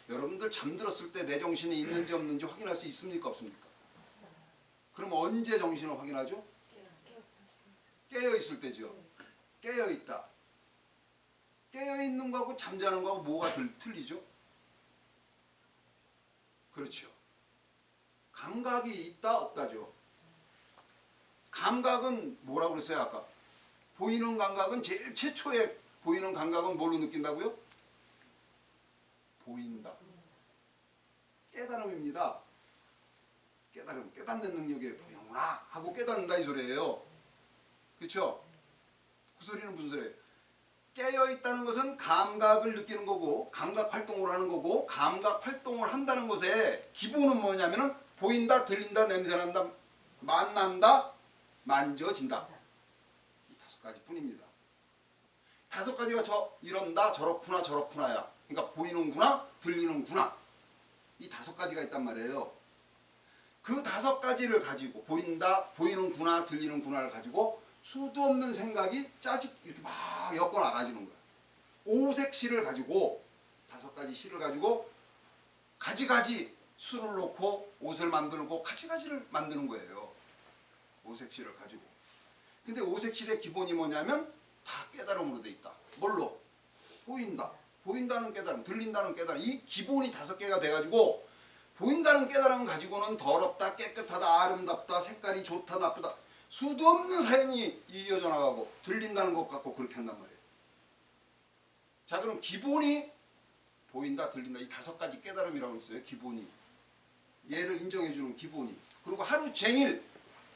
여러분들 잠들었을 때 내 정신이 있는지 없는지 확인할 수 있습니까 없습니까? 그럼 언제 정신을 확인하죠? 깨어 있을 때죠. 깨어 있다. 깨어 있는 거하고 잠자는 거하고 뭐가 틀리죠? 그렇죠. 감각이 있다 없다죠. 감각은 뭐라고 그랬어요 아까? 보이는 감각은 제일 최초에 보이는 감각은 뭘로 느낀다고요? 보인다. 깨달음입니다. 깨달음, 깨닫는 능력에 보이는구나 하고 깨닫는다 이 소리예요. 그렇죠? 그 소리는 무슨 소리예요? 깨어있다는 것은 감각을 느끼는 거고 감각 활동을 하는 거고 감각 활동을 한다는 것의 기본은 뭐냐면은 보인다, 들린다, 냄새난다, 만난다, 만져진다. 이 5가지 뿐입니다. 5가지가 이런다, 저렇구나, 저렇구나야. 그러니까 보이는구나, 들리는구나. 이 5가지가 있단 말이에요. 그 5가지를 가지고 보인다, 보이는구나, 들리는구나를 가지고 수도 없는 생각이 짜직 이렇게 막 엮어 나가지는 거야. 오색실을 가지고 5가지 실을 가지고 가지가지 수를 놓고 옷을 만들고 가지가지를 만드는 거예요. 오색실을 가지고. 근데 오색실의 기본이 뭐냐면 다 깨달음으로 돼 있다. 뭘로? 보인다. 보인다는 깨달음, 들린다는 깨달음. 이 기본이 5개가 돼가지고 보인다는 깨달음 가지고는 더럽다, 깨끗하다, 아름답다, 색깔이 좋다, 나쁘다. 수도 없는 사연이 이어져 나가고 들린다는 것 같고 그렇게 한단 말이에요. 자, 그럼 기본이 보인다, 들린다. 이 5가지 깨달음이라고 있어요. 기본이. 얘를 인정해주는 기본이. 그리고 하루 종일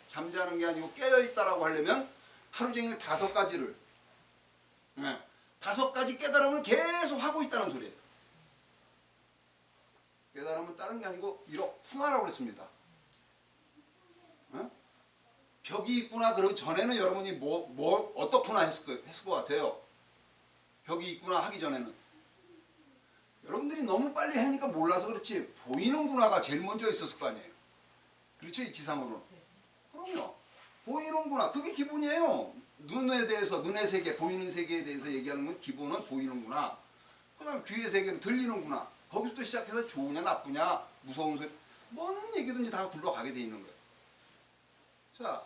잠자는 게 아니고 깨어있다라고 하려면 하루 종일 5가지를 5가지 깨달음을 계속 하고 있다는 소리예요. 깨달음은 다른 게 아니고 이렇구나라고 그랬습니다. 벽이 있구나 그러기 전에는 여러분이 어떻구나 했을 것 같아요. 벽이 있구나 하기 전에는. 여러분들이 너무 빨리 하니까 몰라서 그렇지 보이는구나가 제일 먼저 있었을 거 아니에요. 그렇죠? 이 지상으로는. 그럼요. 보이는구나. 그게 기본이에요. 눈은 눈에 대해서, 눈의 세계, 보이는 세계에 대해서 얘기하는 건 기본은 보이는구나. 그 다음에 귀의 세계는 들리는구나. 거기서부터 시작해서 좋으냐 나쁘냐 무서운 소리 뭔 얘기든지 다 굴러가게 돼 있는 거예요. 자,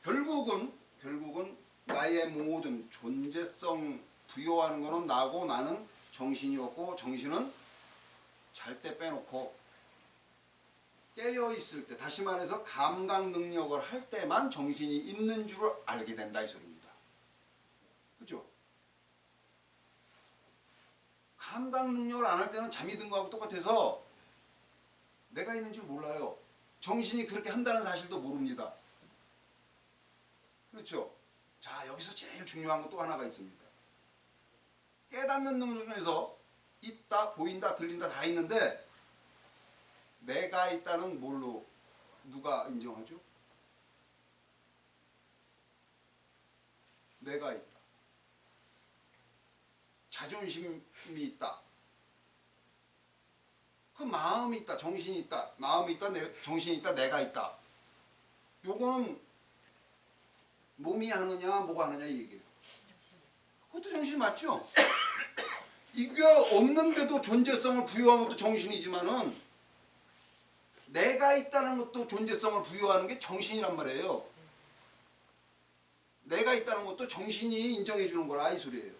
결국은 나의 모든 존재성 부여하는 거는 나고 나는 정신이었고 정신은 잘 때 빼놓고 깨어 있을 때, 다시 말해서 감각 능력을 할 때만 정신이 있는 줄을 알게 된다 이 소리입니다. 그죠? 감각 능력을 안 할 때는 잠이 든 거하고 똑같아서 내가 있는 줄 몰라요. 정신이 그렇게 한다는 사실도 모릅니다. 그렇죠? 자, 여기서 제일 중요한 거 또 하나가 있습니다. 깨닫는 능력 중에서 있다, 보인다, 들린다 다 있는데 내가 있다는 뭘로 누가 인정하죠? 내가 있다. 자존심이 있다. 그 마음이 있다, 정신이 있다, 마음이 있다, 정신이 있다, 내가 있다. 요거는 몸이 하느냐, 뭐가 하느냐 이 얘기예요. 그것도 정신 맞죠? 이게 없는데도 존재성을 부여한 것도 정신이지만은 내가 있다는 것도 존재성을 부여하는 게 정신이란 말이에요. 내가 있다는 것도 정신이 인정해 주는 거라 이 소리예요.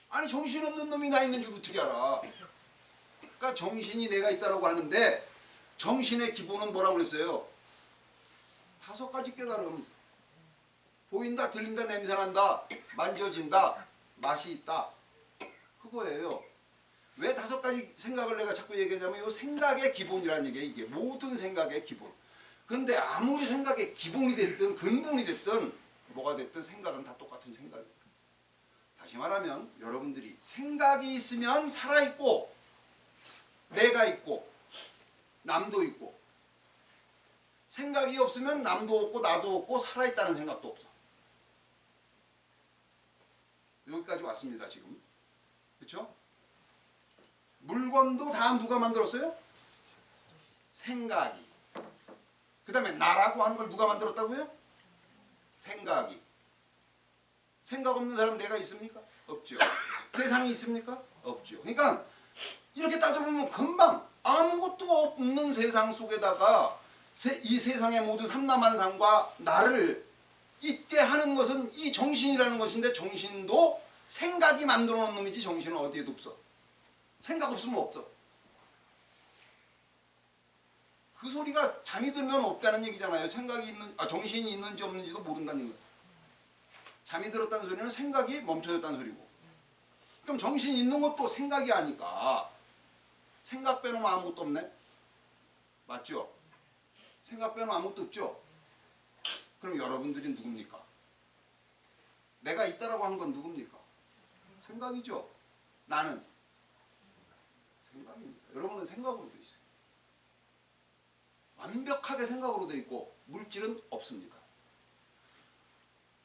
아니 정신없는 놈이 나 있는 줄 어떻게 알아? 그러니까 정신이 내가 있다라고 하는데 정신의 기본은 뭐라고 그랬어요? 5가지 깨달음. 보인다, 들린다, 냄새난다, 만져진다, 맛이 있다. 그거예요. 왜 5가지 생각을 내가 자꾸 얘기하냐면 이 생각의 기본이라는 얘기예요. 이게 모든 생각의 기본. 근데 아무리 생각의 기본이 됐든 근본이 됐든 뭐가 됐든 생각은 다 똑같은 생각이에요. 다시 말하면 여러분들이 생각이 있으면 살아있고 내가 있고 남도 있고, 생각이 없으면 남도 없고 나도 없고 살아있다는 생각도 없어. 여기까지 왔습니다 지금. 그렇죠? 물건도 다 누가 만들었어요? 생각이. 그 다음에 나라고 하는 걸 누가 만들었다고요? 생각이. 생각 없는 사람 내가 있습니까? 없죠. 세상이 있습니까? 없죠. 그러니까 이렇게 따져보면 금방 아무것도 없는 세상 속에다가 이 세상의 모든 삼라만상과 나를 있게 하는 것은 이 정신이라는 것인데, 정신도 생각이 만들어 놓은 놈이지 정신은 어디에도 없어. 생각 없으면 없어. 그 소리가 잠이 들면 없다는 얘기잖아요. 생각이 있는, 정신이 있는지 없는지도 모른다는 거예요. 잠이 들었다는 소리는 생각이 멈춰졌다는 소리고. 그럼 정신이 있는 것도 생각이 아니까 생각 빼놓으면 아무것도 없네? 맞죠? 생각 빼놓으면 아무것도 없죠? 그럼 여러분들이 누굽니까? 내가 있다라고 한 건 누굽니까? 생각이죠? 나는 생각입니다. 여러분은 생각으로 돼 있어요. 완벽하게 생각으로 돼 있고 물질은 없습니다.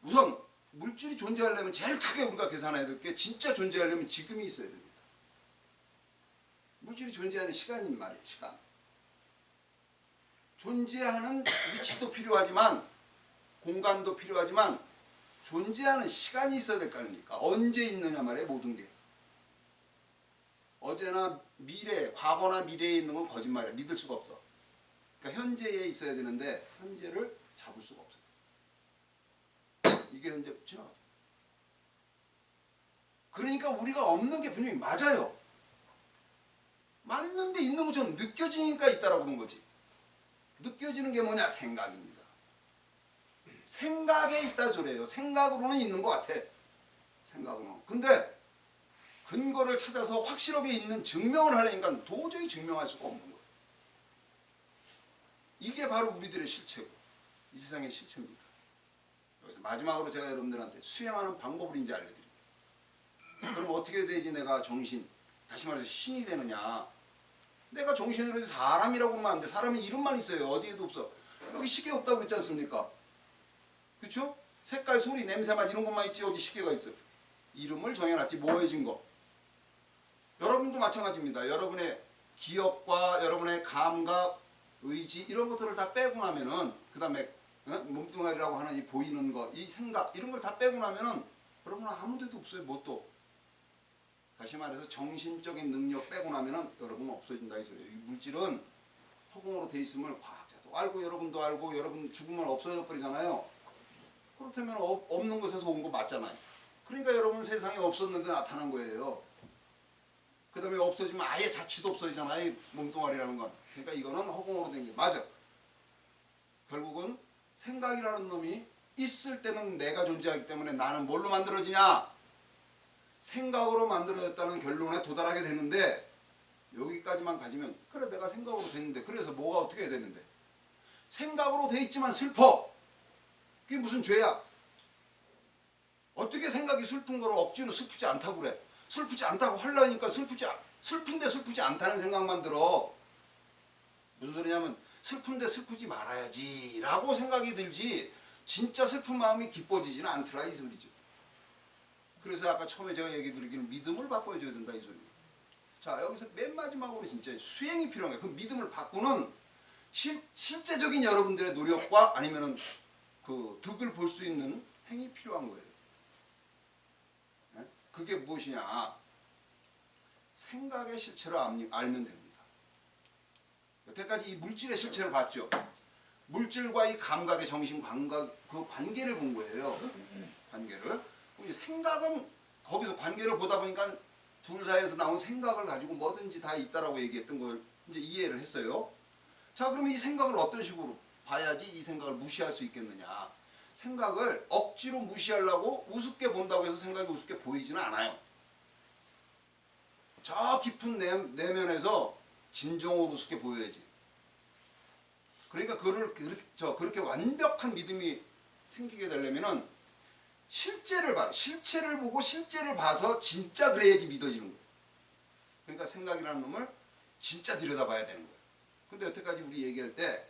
우선 물질이 존재하려면 제일 크게 우리가 계산해야 될 게, 진짜 존재하려면 지금이 있어야 됩니다. 물질이 존재하는 시간인 말이에요. 시간. 존재하는 위치도 필요하지만 공간도 필요하지만 존재하는 시간이 있어야 될 거 아닙니까? 언제 있느냐 말이에요. 모든 게. 어제나 미래, 과거나 미래에 있는 건 거짓말이야. 믿을 수가 없어. 그러니까 현재에 있어야 되는데 현재를 잡을 수가 없어요. 이게 현재 지나가죠. 그러니까 우리가 없는 게 분명히 맞아요. 맞는데 있는 것처럼 느껴지니까 있다라고 그런 거지. 느껴지는 게 뭐냐? 생각입니다. 생각에 있다 소리예요. 생각으로는 있는 것 같아. 생각으로는. 근데 근거를 찾아서 확실하게 있는 증명을 하려니까 도저히 증명할 수가 없는 거예요. 이게 바로 우리들의 실체고 이 세상의 실체입니다. 여기서 마지막으로 제가 여러분들한테 수행하는 방법을 이제 알려드릴게요. 그럼 어떻게 되지? 내가 정신, 다시 말해서 신이 되느냐? 내가 정신으로 해서 사람이라고 그러면 안 돼. 사람은 이름만 있어요. 어디에도 없어. 여기 시계 없다고 그랬지 않습니까? 그쵸? 색깔, 소리, 냄새, 맛 이런 것만 있지 어디 시계가 있어요. 이름을 정해놨지. 뭐해진 거. 여러분도 마찬가지입니다. 여러분의 기억과 여러분의 감각, 의지 이런 것들을 다 빼고 나면은 그 다음에 몸뚱아리라고 하는 이 보이는 거, 이 생각 이런 걸 다 빼고 나면은 여러분 아무 데도 없어요. 뭣도. 다시 말해서 정신적인 능력 빼고 나면은 여러분은 없어진다 이 소리예요. 이 물질은 허공으로 돼 있음을 과학자도 알고 여러분도 알고 여러분 죽으면 없어져 버리잖아요. 그렇다면 없는 곳에서 온 거 맞잖아요. 그러니까 여러분 세상에 없었는데 나타난 거예요. 그 다음에 없어지면 아예 자취도 없어지잖아요. 이 몸뚱아리라는 건. 그러니까 이거는 허공으로 된 게 맞아. 결국은 생각이라는 놈이 있을 때는 내가 존재하기 때문에 나는 뭘로 만들어지냐? 생각으로 만들어졌다는 결론에 도달하게 되는데 여기까지만 가지면 그래 내가 생각으로 됐는데 그래서 뭐가 어떻게 됐는데 생각으로 돼 있지만 슬퍼. 그게 무슨 죄야? 어떻게 생각이 슬픈 거를 억지로 슬프지 않다고 그래? 슬프지 않다고 하려니까 슬픈데 슬프지 않다는 생각만 들어. 무슨 소리냐면 슬픈데 슬프지 말아야지 라고 생각이 들지 진짜 슬픈 마음이 기뻐지지는 않더라 이 소리죠. 그래서 아까 처음에 제가 얘기 드리기는 믿음을 바꿔줘야 된다 이 소리예요. 자 여기서 맨 마지막으로 진짜 수행이 필요한 거예요. 그 믿음을 바꾸는 실제적인 여러분들의 노력과 아니면은 그 득을 볼 수 있는 행위 필요한 거예요. 네? 그게 무엇이냐? 생각의 실체를 알면 됩니다. 여태까지 이 물질의 실체를 봤죠. 물질과 이 감각의 정신 감각 그 관계를 본 거예요. 관계를. 그럼 생각은 거기서 관계를 보다 보니까 둘 사이에서 나온 생각을 가지고 뭐든지 다 있다라고 얘기했던 걸 이제 이해를 했어요. 자, 그러면 이 생각을 어떤 식으로 봐야지 이 생각을 무시할 수 있겠느냐? 생각을 억지로 무시하려고 우습게 본다고 해서 생각이 우습게 보이지는 않아요. 저 깊은 내면에서 진정으로 우습게 보여야지. 그러니까 그렇게 완벽한 믿음이 생기게 되려면은 실제를 봐. 실체를 보고 실제를 봐서 진짜 그래야지 믿어지는 거예요. 그러니까 생각이라는 놈을 진짜 들여다봐야 되는 거예요. 근데 여태까지 우리 얘기할 때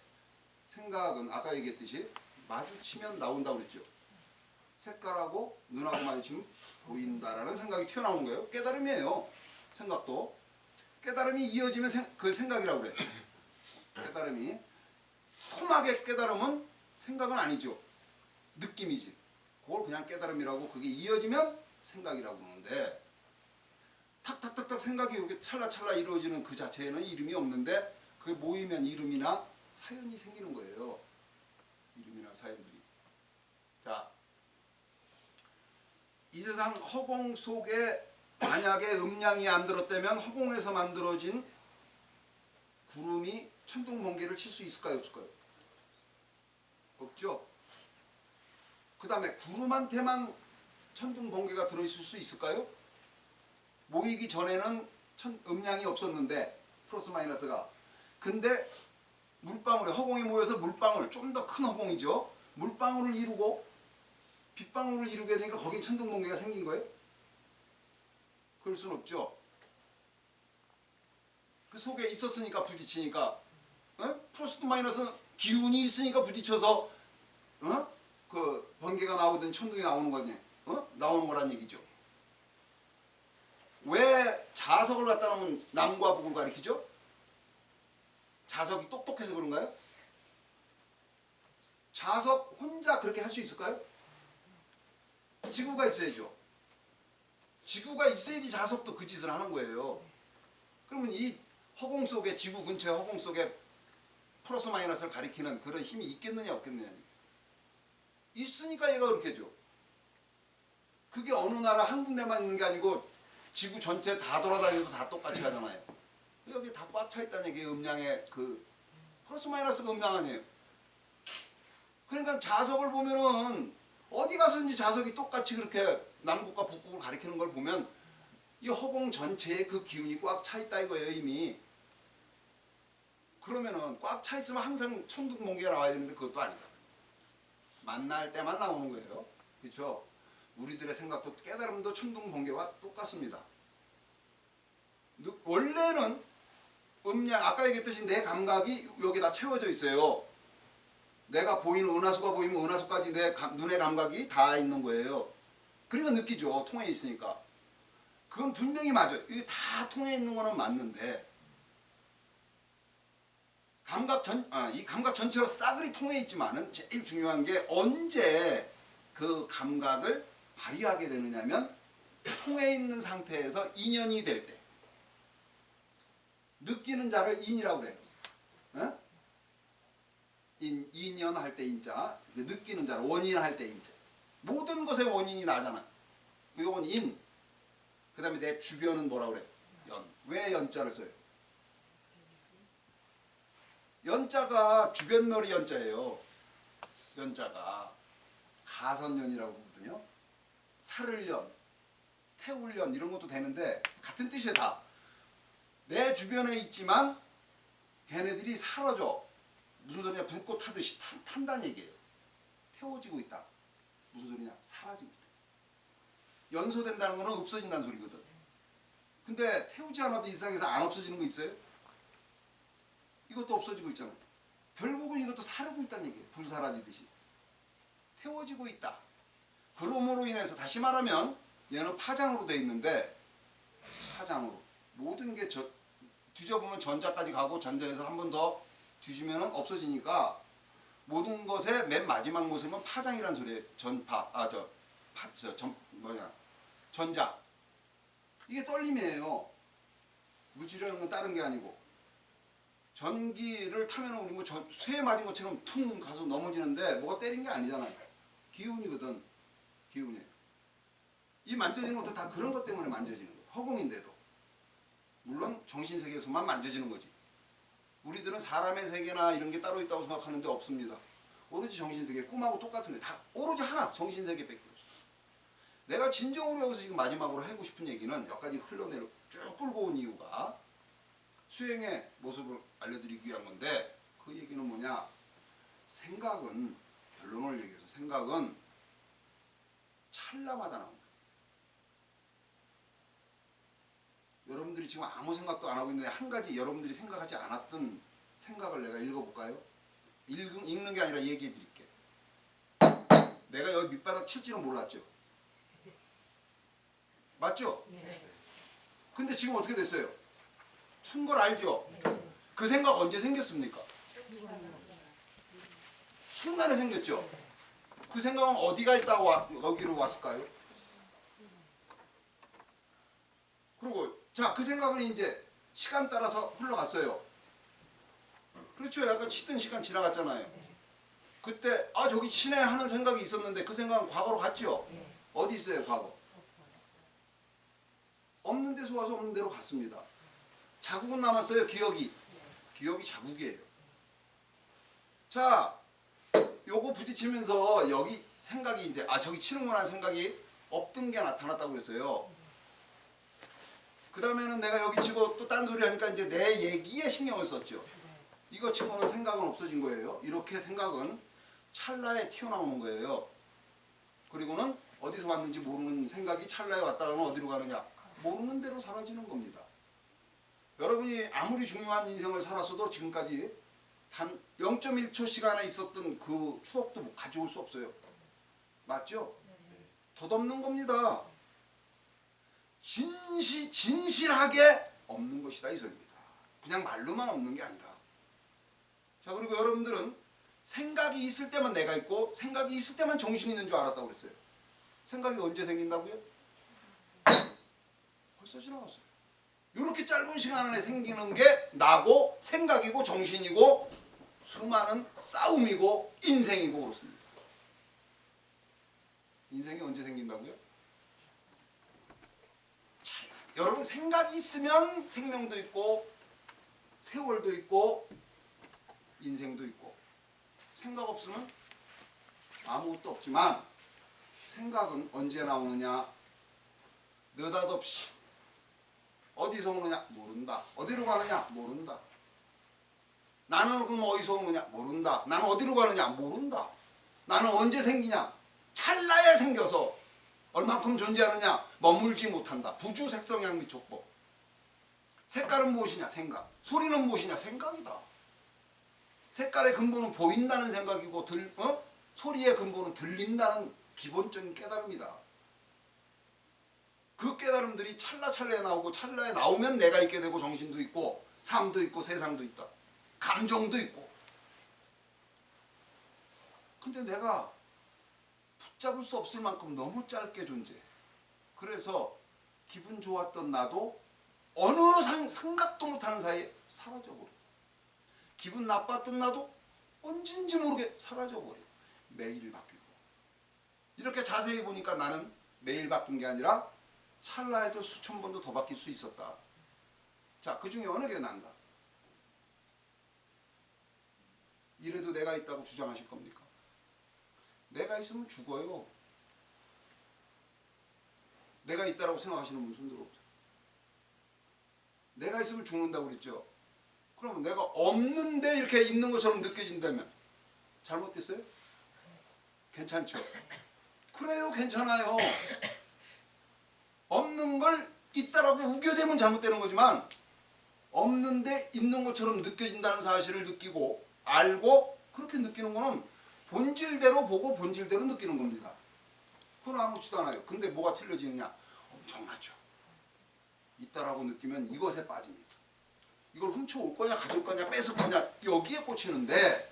생각은 아까 얘기했듯이 마주치면 나온다고 그랬죠. 색깔하고 눈하고 마주치면 보인다라는 생각이 튀어나오는 거예요. 깨달음이에요. 생각도. 깨달음이 이어지면 그걸 생각이라고 그래. 깨달음이. 톰하게 깨달음은 생각은 아니죠. 느낌이지. 그걸 그냥 깨달음이라고 그게 이어지면 생각이라고 하는데 탁탁탁탁 생각이 이렇게 찰나찰나 이루어지는 그 자체에는 이름이 없는데 그게 모이면 이름이나 사연이 생기는 거예요. 이름이나 사연들이. 자, 이 세상 허공 속에 만약에 음량이 안 들었다면 허공에서 만들어진 구름이 천둥번개를 칠 수 있을까요? 없을까요? 없죠. 그 다음에 구름한테만 천둥번개가 들어있을 수 있을까요? 모이기 전에는 음량이 없었는데 플러스 마이너스가. 근데 물방울에 허공이 모여서 물방울, 좀 더 큰 허공이죠. 물방울을 이루고 빗방울을 이루게 되니까 거긴 천둥번개가 생긴 거예요? 그럴 수는 없죠. 그 속에 있었으니까 부딪히니까 플러스 마이너스 기운이 있으니까 부딪혀서 그 번개가 나오든 천둥이 나오는 거니 나오는 거란 얘기죠. 왜 자석을 갖다 놓으면 남과 북을 가리키죠? 자석이 똑똑해서 그런가요? 자석 혼자 그렇게 할 수 있을까요? 지구가 있어야죠. 지구가 있어야지 자석도 그 짓을 하는 거예요. 그러면 이 허공 속에 지구 근처의 허공 속에 플러스 마이너스를 가리키는 그런 힘이 있겠느냐 없겠느냐. 있으니까 얘가 그렇게 해줘. 그게 어느 나라 한 군데만 있는 게 아니고 지구 전체 다 돌아다니도 다 똑같이 하잖아요. 여기 다 꽉 차 있다는 얘기예요. 음량의 그 플러스 마이너스가 음량 아니에요. 그러니까 자석을 보면은 어디 가서든지 자석이 똑같이 그렇게 남극과 북극을 가리키는 걸 보면 이 허공 전체에 그 기운이 꽉 차 있다 이거예요 이미. 그러면은 꽉 차 있으면 항상 천둥번개가 나와야 되는데 그것도 아니잖아요. 만날 때만 나오는 거예요. 그렇죠? 우리들의 생각도 깨달음도 천둥번개와 똑같습니다. 원래는 음량 아까 얘기했듯이 내 감각이 여기다 채워져 있어요. 내가 보이는 은하수가 보이면 은하수까지 내 눈의 감각이 다 있는 거예요. 그러니까 느끼죠. 통해 있으니까. 그건 분명히 맞아요. 이게 다 통해 있는 거는 맞는데 이 감각 전체로 싸그리 통해 있지만은 제일 중요한 게 언제 그 감각을 발휘하게 되느냐면 통해 있는 상태에서 인연이 될 때. 느끼는 자를 인이라고 그래요. 어? 인연할 때 인자, 느끼는 자를 원인할 때 인자. 모든 것의 원인이 나잖아. 이건 인. 그 다음에 내 주변은 뭐라고 그래? 연. 왜 연자를 써요? 연자가 주변머리 연자예요. 연자가 가선연이라고 부르거든요. 살을연, 태울연 이런 것도 되는데 같은 뜻이에요 다. 내 주변에 있지만 걔네들이 사라져. 무슨 소리냐? 불꽃 타듯이 탄다는 얘기예요. 태워지고 있다. 무슨 소리냐? 사라지고 있다. 연소된다는 거는 없어진다는 소리거든. 근데 태우지 않아도 이 세상에서 안 없어지는 거 있어요? 이것도 없어지고 있잖아. 결국은 이것도 사르고 있다는 얘기예요. 불 사라지듯이. 태워지고 있다. 그러므로 인해서 다시 말하면 얘는 파장으로 돼 있는데 파장으로 모든 게 뒤져보면 전자까지 가고 전자에서 한 번 더 뒤지면 없어지니까 모든 것의 맨 마지막 모습은 파장이란 소리예요. 전자. 이게 떨림이에요. 물질이라는 건 다른 게 아니고 전기를 타면 우리 뭐 쇠 맞은 것처럼 퉁 가서 넘어지는데 뭐가 때린 게 아니잖아요. 기운이거든. 기운이에요. 이 만져지는 것도 다 그런 것 때문에 만져지는 거예요. 허공인데도. 물론 정신세계에서만 만져지는 거지. 우리들은 사람의 세계나 이런 게 따로 있다고 생각하는데 없습니다. 오로지 정신세계, 꿈하고 똑같은 거예요. 다 오로지 하나, 정신세계밖에 없어요. 내가 진정으로 여기서 지금 마지막으로 하고 싶은 얘기는 여기까지 흘러내려 쭉 끌고 온 이유가 수행의 모습을 알려드리기 위한 건데 그 얘기는 뭐냐? 생각은, 결론을 얘기해서 생각은 찰나마다 나온다. 여러분들이 지금 아무 생각도 안 하고 있는데 한 가지 여러분들이 생각하지 않았던 생각을 내가 읽어볼까요? 읽는 게 아니라 얘기해 드릴게. 내가 여기 밑바닥 칠지는 몰랐죠? 맞죠? 네. 근데 지금 어떻게 됐어요? 튼 걸 알죠? 그 생각 언제 생겼습니까? 순간에 생겼죠? 그 생각은 어디가 있다고 여기로 왔을까요? 그리고 자, 그 생각은 이제 시간 따라서 흘러갔어요. 그렇죠. 약간 치던 시간 지나갔잖아요. 그때 저기 치네 하는 생각이 있었는데 그 생각은 과거로 갔죠. 어디 있어요 과거? 없는 데서 와서 없는 데로 갔습니다. 자국은 남았어요. 기억이 자국이에요. 자, 요거 부딪히면서 여기 생각이 이제 저기 치는구나 하는 생각이 없던 게 나타났다고 그랬어요. 그 다음에는 내가 여기 치고 또 딴 소리 하니까 이제 내 얘기에 신경을 썼죠. 이거 치고는 생각은 없어진 거예요. 이렇게 생각은 찰나에 튀어나오는 거예요. 그리고는 어디서 왔는지 모르는 생각이 찰나에 왔다가는 어디로 가느냐? 모르는 대로 사라지는 겁니다. 여러분이 아무리 중요한 인생을 살았어도 지금까지 단 0.1초 시간에 있었던 그 추억도 가져올 수 없어요. 맞죠? 덧없는 겁니다. 진실하게 없는 것이다 이 소리입니다. 그냥 말로만 없는 게 아니라. 자, 그리고 여러분들은 생각이 있을 때만 내가 있고 생각이 있을 때만 정신이 있는 줄 알았다고 그랬어요. 생각이 언제 생긴다고요? 벌써 지나갔어요. 이렇게 짧은 시간 안에 생기는 게 나고 생각이고 정신이고 수많은 싸움이고 인생이고 그렇습니다. 인생이 언제 생긴다고요? 여러분 생각이 있으면 생명도 있고 세월도 있고 인생도 있고 생각 없으면 아무것도 없지만 생각은 언제 나오느냐? 느닷없이. 어디서 오느냐? 모른다. 어디로 가느냐? 모른다. 나는 그럼 어디서 오느냐? 모른다. 나는 어디로 가느냐? 모른다. 나는 언제 생기냐? 찰나에 생겨서 얼만큼 존재하느냐? 머물지 못한다. 부주색성향 미촉법. 색깔은 무엇이냐? 생각. 소리는 무엇이냐? 생각이다. 색깔의 근본은 보인다는 생각이고 소리의 근본은 들린다는 기본적인 깨달음이다. 그 깨달음들이 찰나에 나오고 찰나에 나오면 내가 있게 되고 정신도 있고 삶도 있고 세상도 있다. 감정도 있고. 근데 내가 붙잡을 수 없을 만큼 너무 짧게 존재해. 그래서 기분 좋았던 나도 어느 생각도 못하는 사이에 사라져버려. 기분 나빴던 나도 언제인지 모르게 사라져버려. 매일 바뀌고. 이렇게 자세히 보니까 나는 매일 바뀐 게 아니라 찰나에도 수천 번도 더 바뀔 수 있었다. 자, 그 중에 어느 게 난가? 이래도 내가 있다고 주장하실 겁니까? 내가 있으면 죽어요. 내가 있다라고 생각하시는 분 손 들어보세요. 내가 있으면 죽는다고 그랬죠. 그러면 내가 없는데 이렇게 있는 것처럼 느껴진다면 잘못됐어요? 괜찮죠? 그래요, 괜찮아요. 없는 걸 있다라고 우겨대면 잘못되는 거지만 없는데 있는 것처럼 느껴진다는 사실을 느끼고 알고 그렇게 느끼는 거는 본질대로 보고 본질대로 느끼는 겁니다. 그건 아무렇지도 않아요. 근데 뭐가 틀려지느냐? 엄청나죠. 있다라고 느끼면 이것에 빠집니다. 이걸 훔쳐올 거냐 가져올 거냐 뺏을 거냐 여기에 꽂히는데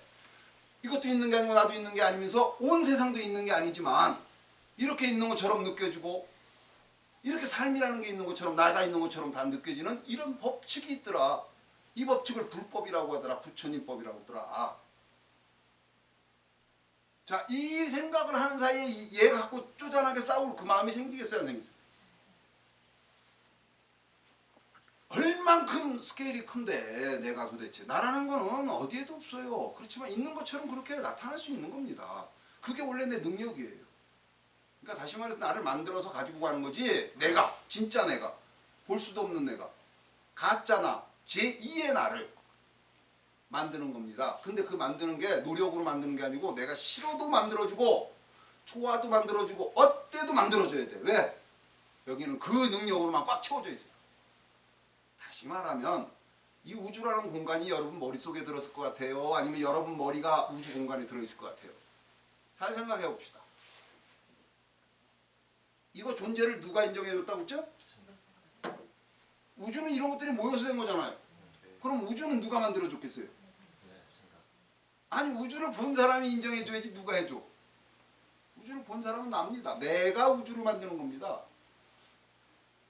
이것도 있는 게 아니고 나도 있는 게 아니면서 온 세상도 있는 게 아니지만 이렇게 있는 것처럼 느껴지고 이렇게 삶이라는 게 있는 것처럼 나가 있는 것처럼 다 느껴지는 이런 법칙이 있더라. 이 법칙을 불법이라고 하더라. 부처님법이라고 하더라. 자, 이 생각을 하는 사이에 얘가 갖고 쪼잔하게 싸울 그 마음이 생기겠어요? 안 생기겠어요? 얼만큼 스케일이 큰데 내가 도대체 나라는 거는 어디에도 없어요. 그렇지만 있는 것처럼 그렇게 나타날 수 있는 겁니다. 그게 원래 내 능력이에요. 그러니까 다시 말해서 나를 만들어서 가지고 가는 거지 내가 진짜 내가 볼 수도 없는 내가 가짜 나 제2의 나를 만드는 겁니다. 근데 그 만드는 게 노력으로 만드는 게 아니고 내가 싫어도 만들어지고 좋아도 만들어지고 어때도 만들어져야 돼. 왜? 여기는 그 능력으로만 꽉 채워져 있어요. 다시 말하면 이 우주라는 공간이 여러분 머릿속에 들었을 것 같아요? 아니면 여러분 머리가 우주 공간에 들어있을 것 같아요? 잘 생각해 봅시다. 이거 존재를 누가 인정해줬다고 했죠? 우주는 이런 것들이 모여서 된 거잖아요. 그럼 우주는 누가 만들어줬겠어요? 아니 우주를 본 사람이 인정해줘야지 누가 해줘? 우주를 본 사람은 납니다. 내가 우주를 만드는 겁니다.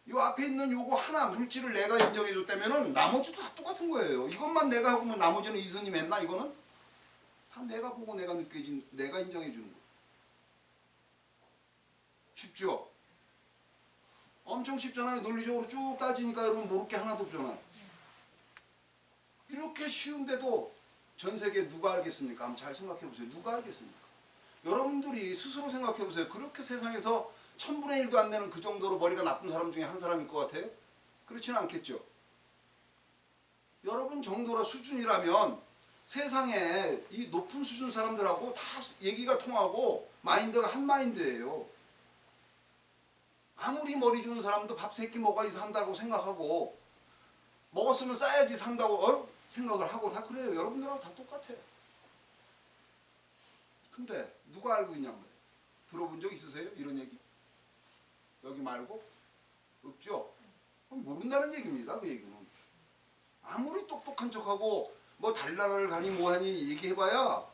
이 앞에 있는 요거 하나 물질을 내가 인정해줬다면은 나머지도 다 똑같은 거예요. 이것만 내가 하고 나머지는 이스님 했나? 이거는 다 내가 보고 내가 느껴진 내가 인정해주는 거예요. 쉽죠? 엄청 쉽잖아요. 논리적으로 쭉 따지니까 여러분 모를 게 하나도 없잖아요. 이렇게 쉬운데도 전 세계 누가 알겠습니까? 한번 잘 생각해 보세요. 누가 알겠습니까? 여러분들이 스스로 생각해 보세요. 그렇게 세상에서 1000분의 1도 안 되는 그 정도로 머리가 나쁜 사람 중에 한 사람일 것 같아요? 그렇지는 않겠죠. 여러분 정도라 수준이라면 세상에 이 높은 수준 사람들하고 다 얘기가 통하고 마인드가 한 마인드예요. 아무리 머리 좋은 사람도 밥 3끼 먹어야 산다고 생각하고 먹었으면 싸야지 산다고 생각을 하고 다 그래요. 여러분들하고 다 똑같아요. 근데 누가 알고 있냔 말이에요. 들어본 적 있으세요? 이런 얘기? 여기 말고? 없죠? 모른다는 얘기입니다. 그 얘기는. 아무리 똑똑한 척하고 뭐 달나라를 가니 뭐하니 얘기해봐야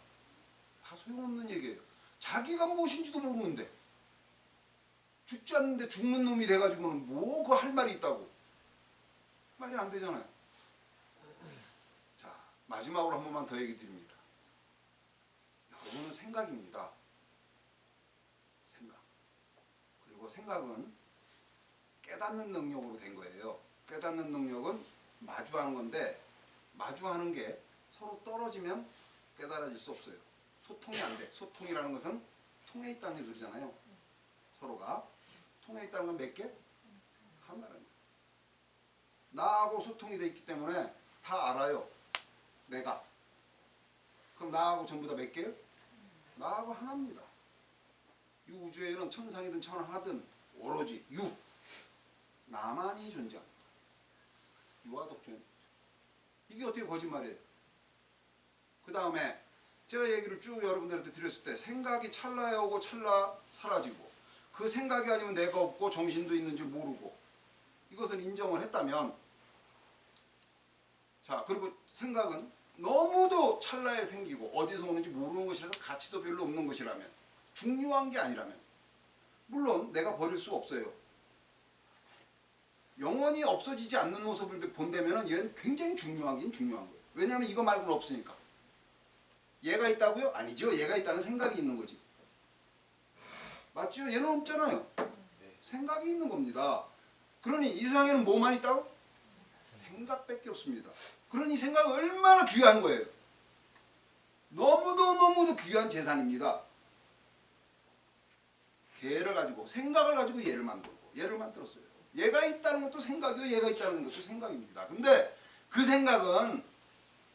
다 소용없는 얘기예요. 자기가 무엇인지도 모르는데 죽지 않는데 죽는 놈이 돼가지고는 뭐 그 할 말이 있다고. 말이 안 되잖아요. 자, 마지막으로 한 번만 더 얘기 드립니다. 여러분은 생각입니다. 생각. 그리고 생각은 깨닫는 능력으로 된 거예요. 깨닫는 능력은 마주하는 건데 마주하는 게 서로 떨어지면 깨달아질 수 없어요. 소통이 안 돼. 소통이라는 것은 통해 있다는 소리잖아요. 서로가. 통해 있다는 건 몇 개? 하나라는 거예요. 나하고 소통이 돼 있기 때문에 다 알아요. 내가. 그럼 나하고 전부 다 몇 개요? 나하고 하나입니다. 이 우주에는 천상이든 천하든 오로지 유. 나만이 존재합니다. 유와 독존. 이게 어떻게 거짓말이에요? 그 다음에 제가 얘기를 쭉 여러분들한테 드렸을 때 생각이 찰나에 오고 찰나 사라지고 그 생각이 아니면 내가 없고 정신도 있는지 모르고 이것을 인정을 했다면 자 그리고 생각은 너무도 찰나에 생기고 어디서 오는지 모르는 것이라서 가치도 별로 없는 것이라면, 중요한 게 아니라면, 물론 내가 버릴 수 없어요. 영원히 없어지지 않는 모습을 본다면 얘는 굉장히 중요하긴 중요한 거예요. 왜냐하면 이거 말고는 없으니까. 얘가 있다고요? 아니죠. 얘가 있다는 생각이 있는 거지. 맞죠? 얘는 없잖아요. 생각이 있는 겁니다. 그러니 이 세상에는 뭐만 있다고? 생각밖에 없습니다. 그러니 생각이 얼마나 귀한 거예요. 너무도 귀한 재산입니다. 걔를 가지고, 생각을 가지고 얘를 만들고, 얘를 만들었어요. 얘가 있다는 것도 생각이고 얘가 있다는 것도 생각입니다. 근데 그 생각은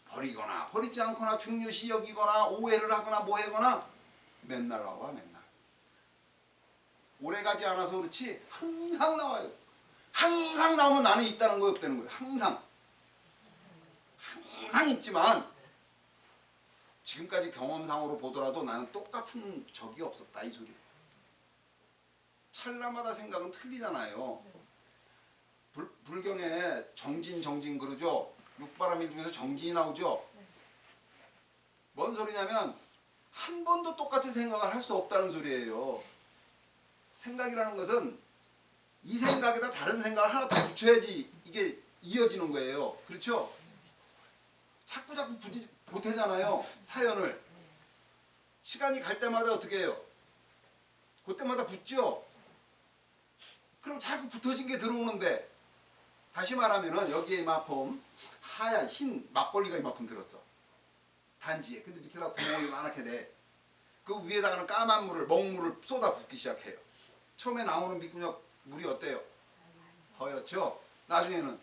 버리거나 버리지 않거나 중요시 여기거나 오해를 하거나 뭐하거나 맨날 나와. 맨날 오래가지 않아서 그렇지 항상 나와요. 항상 나오면 나는 있다는 거예요, 없다는 거예요. 항상 있지만 지금까지 경험상으로 보더라도 나는 똑같은 적이 없었다, 이 소리예요. 찰나마다 생각은 틀리잖아요. 불경에 정진 그러죠. 육바라밀 중에서 정진이 나오죠. 뭔 소리냐면 한 번도 똑같은 생각을 할 수 없다는 소리예요. 생각이라는 것은 이 생각에다 다른 생각을 하나 더 붙여야지 이게 이어지는 거예요. 그렇죠? 자꾸 보태잖아요. 사연을. 시간이 갈 때마다 어떻게 해요? 그때마다 붙죠? 그럼 자꾸 붙어진 게 들어오는데, 다시 말하면은 여기에 이만큼 하얀 흰 막걸리가 이만큼 들었어. 단지에. 근데 밑에다 구멍이 이만하게 돼. 그 위에다가는 까만 물을, 먹물을 쏟아 붓기 시작해요. 처음에 나오는 미꾸녁 물이 어때요? 허옇죠? 나중에는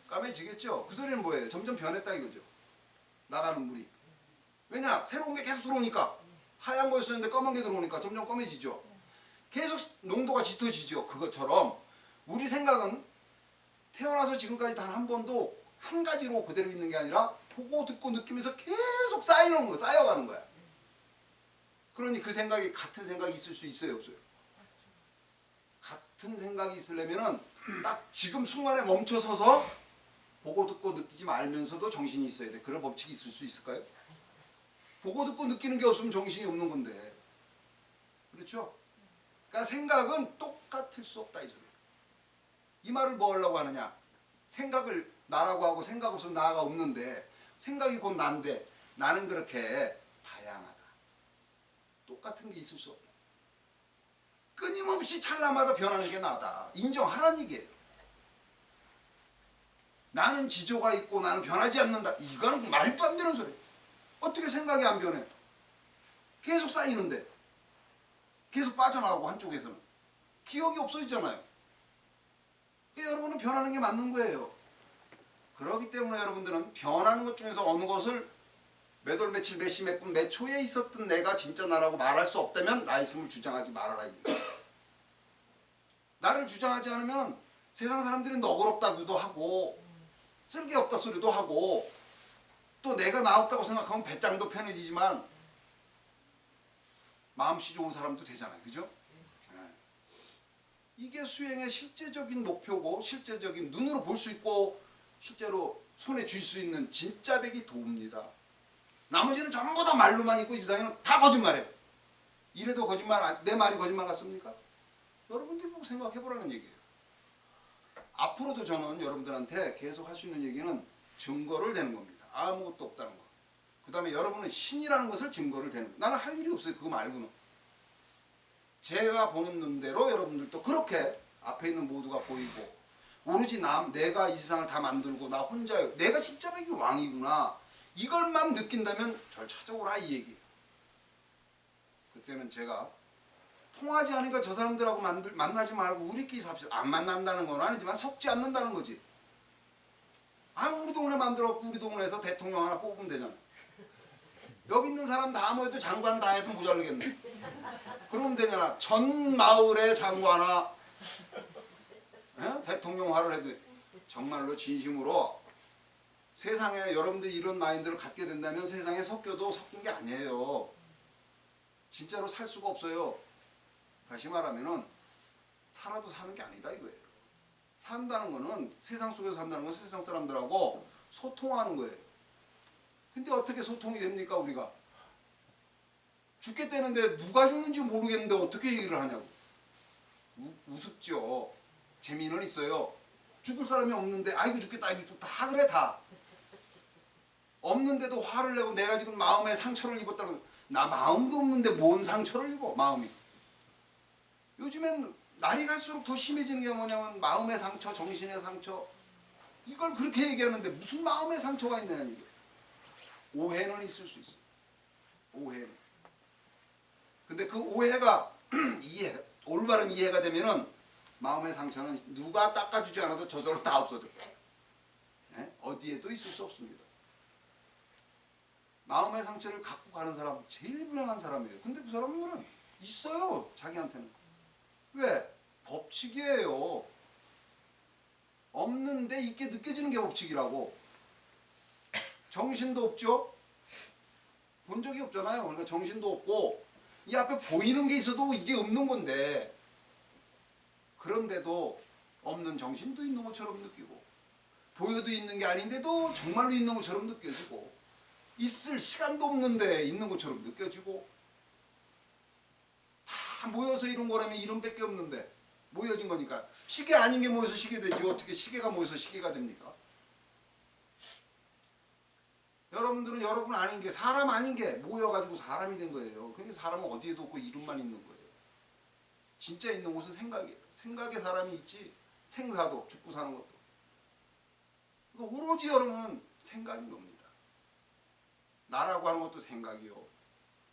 까매지겠죠? 그 소리는 뭐예요? 점점 변했다 이거죠. 나가는 물이. 왜냐? 새로운 게 계속 들어오니까. 하얀 거였었는데 검은 게 들어오니까 점점 검해지죠. 계속 농도가 짙어지죠. 그것처럼 우리 생각은 태어나서 지금까지 단 한 번도 한 가지로 그대로 있는 게 아니라 보고 듣고 느끼면서 계속 쌓이는 거, 쌓여가는 거야. 그러니 그 생각이 같은 생각이 있을 수 있어요, 없어요? 같은 생각이 있으려면은 딱 지금 순간에 멈춰서서 보고 듣고 느끼지 말면서도 정신이 있어야 돼. 그런 법칙이 있을 수 있을까요? 보고 듣고 느끼는 게 없으면 정신이 없는 건데. 그렇죠? 그러니까 생각은 똑같을 수 없다 이 소리예요. 이 말을 뭐 하려고 하느냐? 생각을 나라고 하고 생각 없으면 나가 없는데 생각이 곧 난데 나는 그렇게 다양하다. 똑같은 게 있을 수 없다. 끊임없이 찰나마다 변하는 게 나다. 인정하라는 얘기예요. 나는 지조가 있고 나는 변하지 않는다. 이거는 말도 안 되는 소리예요. 어떻게 생각이 안 변해? 계속 쌓이는데. 계속 빠져나가고 한쪽에서는. 기억이 없어지잖아요. 그러니까 여러분은 변하는 게 맞는 거예요. 그렇기 때문에 여러분들은 변하는 것 중에서 어느 것을 몇 월 며칠 몇 시 몇 분 몇 초에 있었던 내가 진짜 나라고 말할 수 없다면 나 있음을 주장하지 말아라. 나를 주장하지 않으면 세상 사람들이 너그럽다고도 하고 쓸데없다 소리도 하고 또 내가 나 없다고 생각하면 배짱도 편해지지만 마음씨 좋은 사람도 되잖아요. 그죠? 네. 이게 수행의 실제적인 목표고 실제적인 눈으로 볼 수 있고 실제로 손에 쥘 수 있는 진짜 백이 도입니다. 나머지는 전부 다 말로만 있고 이 세상에는 다 거짓말이에요. 이래도 거짓말, 내 말이 거짓말 같습니까? 여러분들이 보고 생각해보라는 얘기예요. 앞으로도 저는 여러분들한테 계속 할 수 있는 얘기는 증거를 대는 겁니다. 아무것도 없다는 거. 그 다음에 여러분은 신이라는 것을 증거를 대는 거예요. 나는 할 일이 없어요. 그거 말고는. 제가 보는 눈대로 여러분들도 그렇게 앞에 있는 모두가 보이고 오로지 내가 이 세상을 다 만들고 나 혼자요. 내가 진짜 백이 왕이구나. 이걸만 느낀다면 절 찾아오라 이 얘기예요. 그때는 제가 통하지 않으니까 저 사람들하고 만나지 말고 우리끼리 삽시다. 안 만난다는 건 아니지만 섞지 않는다는 거지. 우리 동네 만들었고 우리 동네에서 대통령 하나 뽑으면 되잖아. 여기 있는 사람 다 모여도 장관 다 해도 모자르겠네. 그러면 되잖아. 전 마을의 장관아 대통령화를 해도 정말로 진심으로 세상에 여러분들이 이런 마인드를 갖게 된다면 세상에 섞여도 섞인 게 아니에요. 진짜로 살 수가 없어요. 다시 말하면은 살아도 사는 게 아니다 이거예요. 산다는 거는 세상 속에서 산다는 건 세상 사람들하고 소통하는 거예요. 근데 어떻게 소통이 됩니까 우리가? 죽겠다는데 누가 죽는지 모르겠는데 어떻게 얘기를 하냐고. 우습죠. 재미는 있어요. 죽을 사람이 없는데 아이고 죽겠다 아이고 죽겠다 다 그래 다. 없는데도 화를 내고 내가 지금 마음에 상처를 입었다는, 나 마음도 없는데 뭔 상처를 입어 마음이. 요즘엔 날이 갈수록 더 심해지는 게 뭐냐면 마음의 상처, 정신의 상처, 이걸 그렇게 얘기하는데 무슨 마음의 상처가 있느냐는 게. 오해는 있을 수 있어. 오해는. 근데 그 오해가 올바른 이해가 되면은 마음의 상처는 누가 닦아주지 않아도 저절로 다 없어져. 네? 어디에도 있을 수 없습니다. 마음의 상처를 갖고 가는 사람 제일 불행한 사람이에요. 근데 그 사람들은 있어요. 자기한테는. 왜? 법칙이에요. 없는데 있게 느껴지는 게 법칙이라고. 정신도 없죠? 본 적이 없잖아요. 그러니까 정신도 없고 이 앞에 보이는 게 있어도 이게 없는 건데, 그런데도 없는 정신도 있는 것처럼 느끼고 보여도 있는 게 아닌데도 정말로 있는 것처럼 느껴지고 있을 시간도 없는데 있는 것처럼 느껴지고, 다 모여서 이룬 거라면 이름밖에 없는데 모여진 거니까. 시계 아닌 게 모여서 시계 되지 어떻게 시계가 모여서 시계가 됩니까? 여러분들은 여러분 아닌 게, 사람 아닌 게 모여가지고 사람이 된 거예요. 그러니까 사람은 어디에도 없고 이름만 있는 거예요. 진짜 있는 곳은 생각이에요. 생각에 사람이 있지 생사도 죽고 사는 것도. 그러니까 오로지 여러분은 생각인 겁니다. 나라고 하는 것도 생각이요.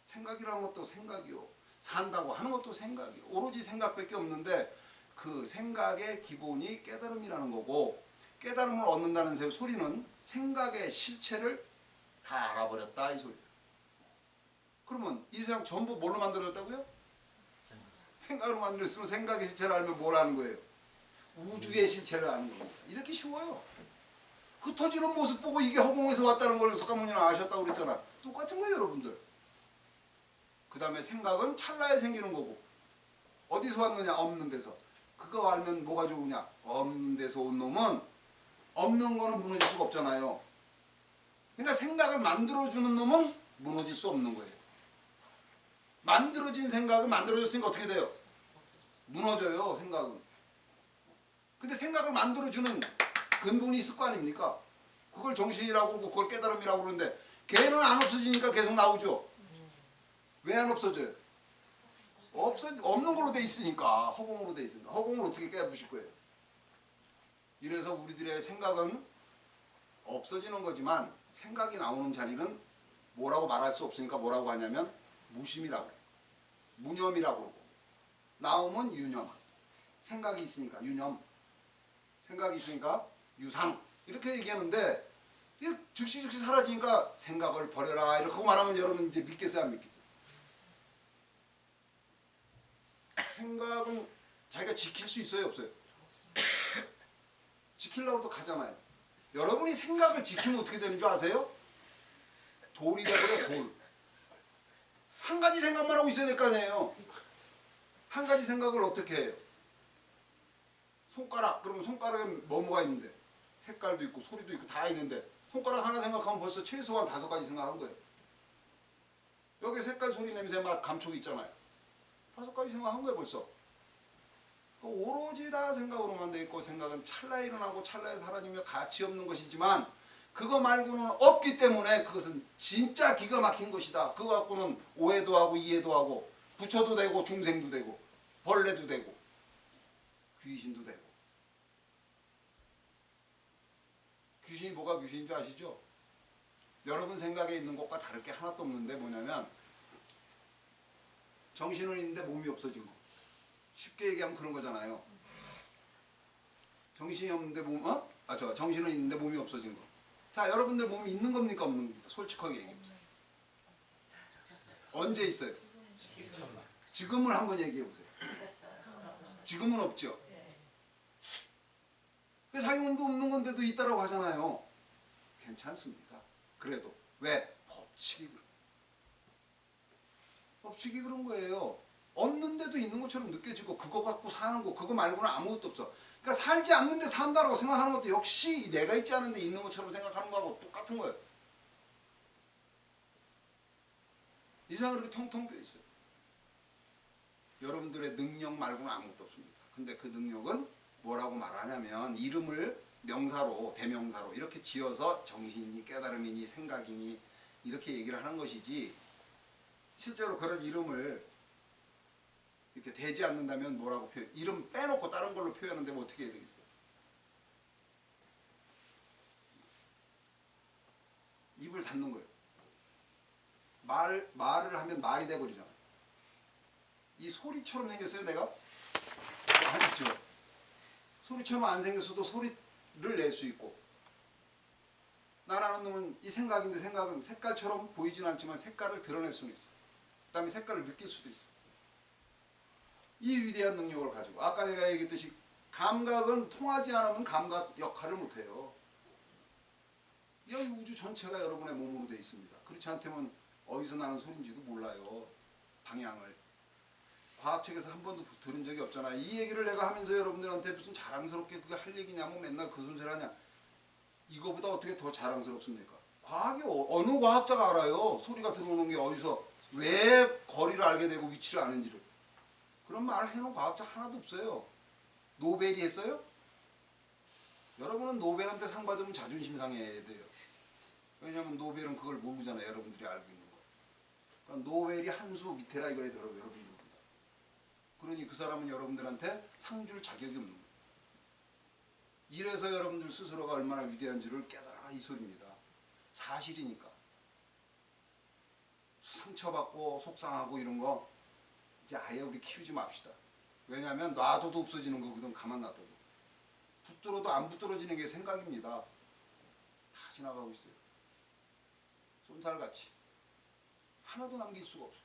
생각이라는 것도 생각이요. 산다고 하는 것도 생각이요. 오로지 생각밖에 없는데 그 생각의 기본이 깨달음이라는 거고, 깨달음을 얻는다는 소리는 생각의 실체를 다 알아버렸다 이 소리예요. 그러면 이 세상 전부 뭘로 만들어졌다고요? 생각으로 만들었으면 생각의 실체를 알면 뭘 아는 거예요? 우주의 실체를 아는 겁니다. 이렇게 쉬워요. 흩어지는 모습 보고 이게 허공에서 왔다는 걸 석가모니는 아셨다고 그랬잖아. 똑같은 거예요 여러분들. 그 다음에 생각은 찰나에 생기는 거고, 어디서 왔느냐? 없는 데서. 그거 알면 뭐가 좋으냐? 없는 데서 온 놈은 없는 거는 무너질 수가 없잖아요. 그러니까 생각을 만들어주는 놈은 무너질 수 없는 거예요. 만들어진 생각은 만들어졌으니까 어떻게 돼요? 무너져요 생각은. 근데 생각을 만들어주는 근본이 있을 거 아닙니까? 그걸 정신이라고 그러고 그걸 깨달음이라고 그러는데 걔는 안 없어지니까 계속 나오죠. 왜 안 없어져요? 없는 걸로 돼 있으니까. 허공으로 돼 있으니까. 허공을 어떻게 깨부실 거예요? 이래서 우리들의 생각은 없어지는 거지만 생각이 나오는 자리는 뭐라고 말할 수 없으니까 뭐라고 하냐면 무심이라고 그래요. 무념이라고 그러고, 나오면 유념. 생각이 있으니까 유념, 생각이 있으니까 유상, 이렇게 얘기하는데 이게 즉시 사라지니까 생각을 버려라 이렇게 말하면 여러분 이제 믿겠어요 안 믿겠어요? 생각은 자기가 지킬 수 있어요 없어요? 지키려고 또 가잖아요. 여러분이 생각을 지키면 어떻게 되는 줄 아세요? 돌이 되버려 돌. 한 가지 생각만 하고 있어야 될 거 아니에요. 한 가지 생각을 어떻게 해요? 손가락, 그러면 손가락에 뭐가 있는데 색깔도 있고 소리도 있고 다 있는데 손가락 하나 생각하면 벌써 최소한 5가지 생각한 거예요. 여기 색깔, 소리, 냄새, 맛, 감촉 있잖아요. 5가지 생각한 거예요 벌써. 오로지 다 생각으로만 돼 있고, 생각은 찰나에 일어나고 찰나에 사라지며 가치 없는 것이지만 그거 말고는 없기 때문에 그것은 진짜 기가 막힌 것이다. 그거 갖고는 오해도 하고 이해도 하고 부처도 되고 중생도 되고 벌레도 되고 귀신도 되고. 귀신이 뭐가 귀신인 줄 아시죠? 여러분 생각에 있는 것과 다를 게 하나도 없는데 뭐냐면 정신은 있는데 몸이 없어진 거. 쉽게 얘기하면 그런 거잖아요. 정신이 없는데 정신은 있는데 몸이 없어진 거. 자, 여러분들 몸이 있는 겁니까 없는 겁니까? 솔직하게 얘기해보세요. 언제 있어요? 지금을 한번 얘기해보세요. 지금은 없죠. 자기 몸도 없는 건데도 있다라고 하잖아요. 괜찮습니다. 그래도 왜? 법칙이 그런 거예요. 없는데도 있는 것처럼 느껴지고 그거 갖고 사는 거, 그거 말고는 아무것도 없어. 그러니까 살지 않는데 산다라고 생각하는 것도 역시 내가 있지 않은데 있는 것처럼 생각하는 거하고 똑같은 거예요. 이 세상은 이렇게 텅텅 비어 있어요. 여러분들의 능력 말고는 아무것도 없습니다. 근데 그 능력은 뭐라고 말하냐면 이름을 명사로 대명사로 이렇게 지어서 정신이니 깨달음이니 생각이니 이렇게 얘기를 하는 것이지 실제로 그런 이름을 이렇게 대지 않는다면 뭐라고 표현? 이름 빼놓고 다른 걸로 표현하는데 뭐 어떻게 해야 되겠어요? 입을 닫는 거예요. 말을 하면 말이 돼버리잖아. 이 소리처럼 생겼어요, 내가? 아니죠. 소리처럼 안 생겼어도 소리를 낼 수 있고. 나라는 놈은 이 생각인데 생각은 색깔처럼 보이진 않지만 색깔을 드러낼 수는 있어. 그 다음에 색깔을 느낄 수도 있어. 이 위대한 능력을 가지고 아까 내가 얘기했듯이 감각은 통하지 않으면 감각 역할을 못해요. 이 우주 전체가 여러분의 몸으로 되어 있습니다. 그렇지 않다면 어디서 나는 소리인지도 몰라요. 방향을. 과학책에서 한 번도 들은 적이 없잖아. 이 얘기를 내가 하면서 여러분들한테 무슨 자랑스럽게 그게 할 얘기냐면 맨날 그 소리를 하냐. 이거보다 어떻게 더 자랑스럽습니까? 과학이 어느 과학자가 알아요. 소리가 들어오는 게 어디서 왜 거리를 알게 되고 위치를 아는지를. 그런 말을 해놓은 과학자 하나도 없어요. 노벨이 했어요? 여러분은 노벨한테 상 받으면 자존심 상해야 돼요. 왜냐하면 노벨은 그걸 모르잖아요. 여러분들이 알고 있는 거. 그러니까 노벨이 한 수 밑에라 이거에 들어 여러분들보다. 그러니 그 사람은 여러분들한테 상 줄 자격이 없는 거예요. 이래서 여러분들 스스로가 얼마나 위대한지를 깨달아라 이 소리입니다. 사실이니까. 상처받고 속상하고 이런 거 이제 아예 우리 키우지 맙시다. 왜냐하면 놔둬도 없어지는 거거든. 가만 놔둬도. 붙들어도 안 붙들어지는 게 생각입니다. 다 지나가고 있어요. 쏜살같이. 하나도 남길 수가 없어요.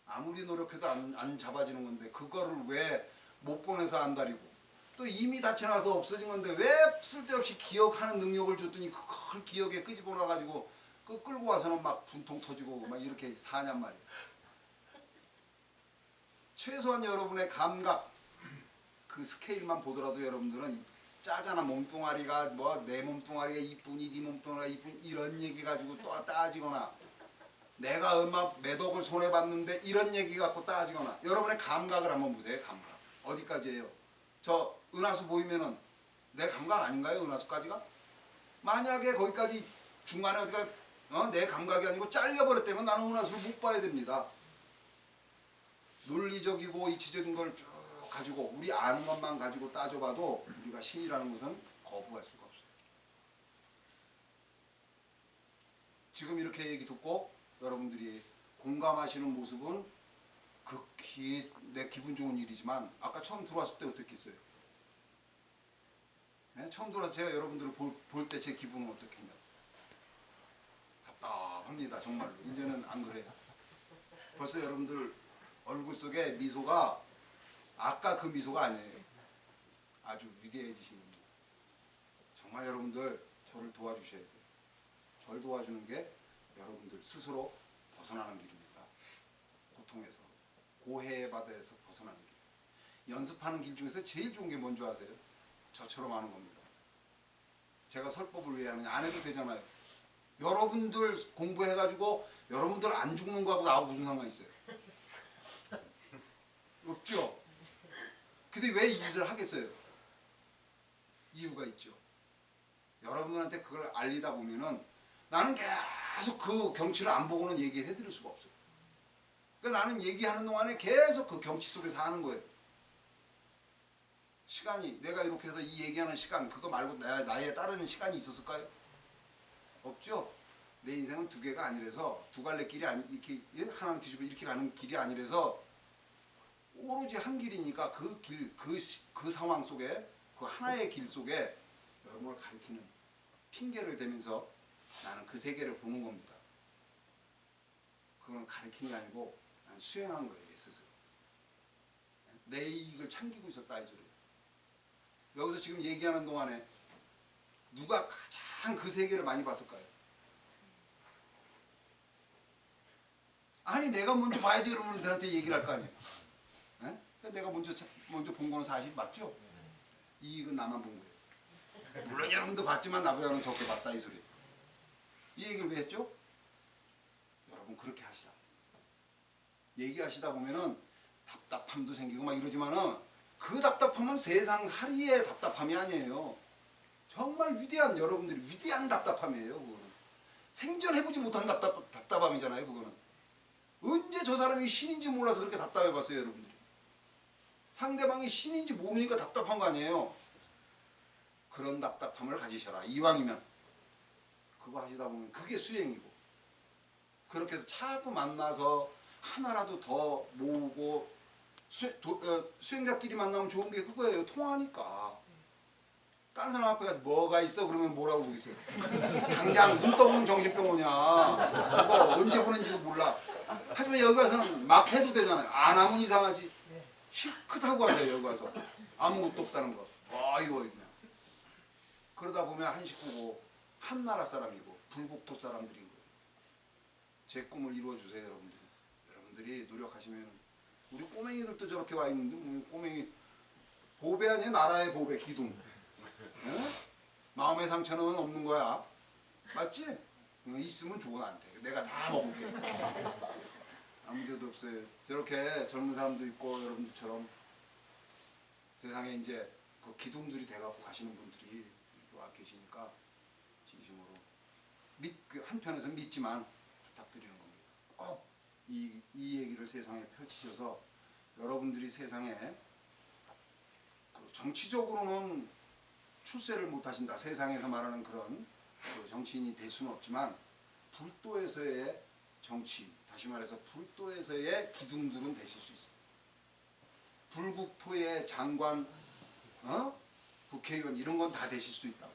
아무리 노력해도 안 잡아지는 건데 그거를 왜 못 보내서 안달이고 또 이미 다 지나서 없어진 건데 왜 쓸데없이 기억하는 능력을 줬더니 그걸 기억에 끄집어놔가지고 그 끌고 와서는 막 분통 터지고 막 이렇게 사냔 말이에요. 최소한 여러분의 감각 그 스케일만 보더라도 여러분들은 짜잖아. 몸뚱아리가 뭐 내 몸뚱아리가 이쁘니 네 몸뚱아리가 이쁘니 이런 얘기 가지고 또 따지거나 내가 얼마 몇 억을 손해봤는데 이런 얘기 갖고 따지거나 여러분의 감각을 한번 보세요. 감각 어디까지예요? 저 은하수 보이면은 내 감각 아닌가요? 은하수까지가? 만약에 거기까지 중간에 어디가 내 감각이 아니고 잘려버렸다면 나는 은하수를 못 봐야 됩니다. 논리적이고 이치적인 걸 쭉 가지고 우리 아는 것만 가지고 따져봐도 우리가 신이라는 것은 거부할 수가 없어요. 지금 이렇게 얘기 듣고 여러분들이 공감하시는 모습은 극히 내 기분 좋은 일이지만 아까 처음 들어왔을 때 어떻겠어요? 네? 처음 들어와서 제가 여러분들을 볼 때 제 기분은 어떻겠냐? 답답합니다. 정말로. 이제는 안 그래요. 벌써 여러분들 얼굴 속에 미소가 아까 그 미소가 아니에요. 아주 위대해지신 겁니다. 정말 여러분들 저를 도와주셔야 돼요. 저를 도와주는 게 여러분들 스스로 벗어나는 길입니다. 고통에서 고해의 바다에서 벗어나는 길. 연습하는 길 중에서 제일 좋은 게 뭔지 아세요? 저처럼 하는 겁니다. 제가 설법을 왜 하느냐. 안 해도 되잖아요. 여러분들 공부해가지고 여러분들 안 죽는 거하고 나하고 무슨 상관이 있어요? 없죠? 근데 왜 이 짓을 하겠어요? 이유가 있죠. 여러분들한테 그걸 알리다 보면은 나는 계속 그 경치를 안 보고는 얘기를 해드릴 수가 없어요. 그러니까 나는 얘기하는 동안에 계속 그 경치 속에서 하는 거예요. 시간이 내가 이렇게 해서 이 얘기하는 시간 그거 말고 나에 따르는 시간이 있었을까요? 없죠. 내 인생은 두 개가 아니라서 두 갈래 길이 이렇게 하나는 뒤집어 이렇게 가는 길이 아니라서 오로지 한 길이니까 그 길, 그 상황 속에 그 하나의 길 속에 여러분을 가리키는 핑계를 대면서 나는 그 세계를 보는 겁니다. 그건 가리키는 게 아니고 난 수행한 거예요. 스스로. 내 이익을 챙기고 있었다 이 소리예요. 여기서 지금 얘기하는 동안에 누가 가장 그 세계를 많이 봤을까요? 아니 내가 먼저 봐야지 그러면 너한테 얘기를 할 거 아니에요. 그러니까 내가 먼저 본 거는 사실 맞죠? 이익은 나만 본 거예요. 물론 여러분도 봤지만 나보다는 적게 봤다 이 소리. 이 얘기를 왜 했죠? 여러분 그렇게 하시라. 얘기하시다 보면은 답답함도 생기고 막 이러지만은 그 답답함은 세상 살이의 답답함이 아니에요. 정말 위대한, 여러분들이 위대한 답답함이에요. 그거는 생전해보지 못한 답답함이잖아요. 그거는 언제 저 사람이 신인지 몰라서 그렇게 답답해봤어요, 여러분들이. 상대방이 신인지 모르니까 답답한 거 아니에요. 그런 답답함을 가지셔라. 이왕이면 그거 하시다 보면 그게 수행이고, 그렇게 해서 자꾸 만나서 하나라도 더 모으고, 수행자끼리 만나면 좋은 게 그거예요. 통하니까. 딴 사람 앞에 가서 뭐가 있어 그러면 뭐라고 그러겠어요. 당장 눈 떠보면 정신병원이야. 그거 언제 보는지도 몰라. 하지만 여기 와서는 막 해도 되잖아요. 안 하면 이상하지. 실컷 하고 가세요. 여기 와서 아무것도 없다는 거. 이거 그냥. 그러다 보면 한 식구고 한 나라 사람이고 불국토 사람들인 거예요. 제 꿈을 이루어주세요, 여러분들. 여러분들이 노력하시면. 우리 꼬맹이들도 저렇게 와 있는데, 꼬맹이 보배 아니에요? 나라의 보배, 기둥. 응? 마음의 상처는 없는 거야. 맞지? 있으면 좋아 나한테. 내가 다 먹을게. 아무 데도 없어요. 저렇게 젊은 사람도 있고 여러분들처럼 세상에 이제 그 기둥들이 돼갖고 가시는 분들이 이렇게 와 계시니까 진심으로 그 한편에서 믿지만 부탁드리는 겁니다. 꼭 이 얘기를 세상에 펼치셔서 여러분들이 세상에 그 정치적으로는 출세를 못 하신다. 세상에서 말하는 그런 그 정치인이 될 수는 없지만 불도에서의 정치인, 다시 말해서 불도에서의 기둥들은 되실 수 있어요. 불국토의 장관, 국회의원 이런 건 다 되실 수 있다.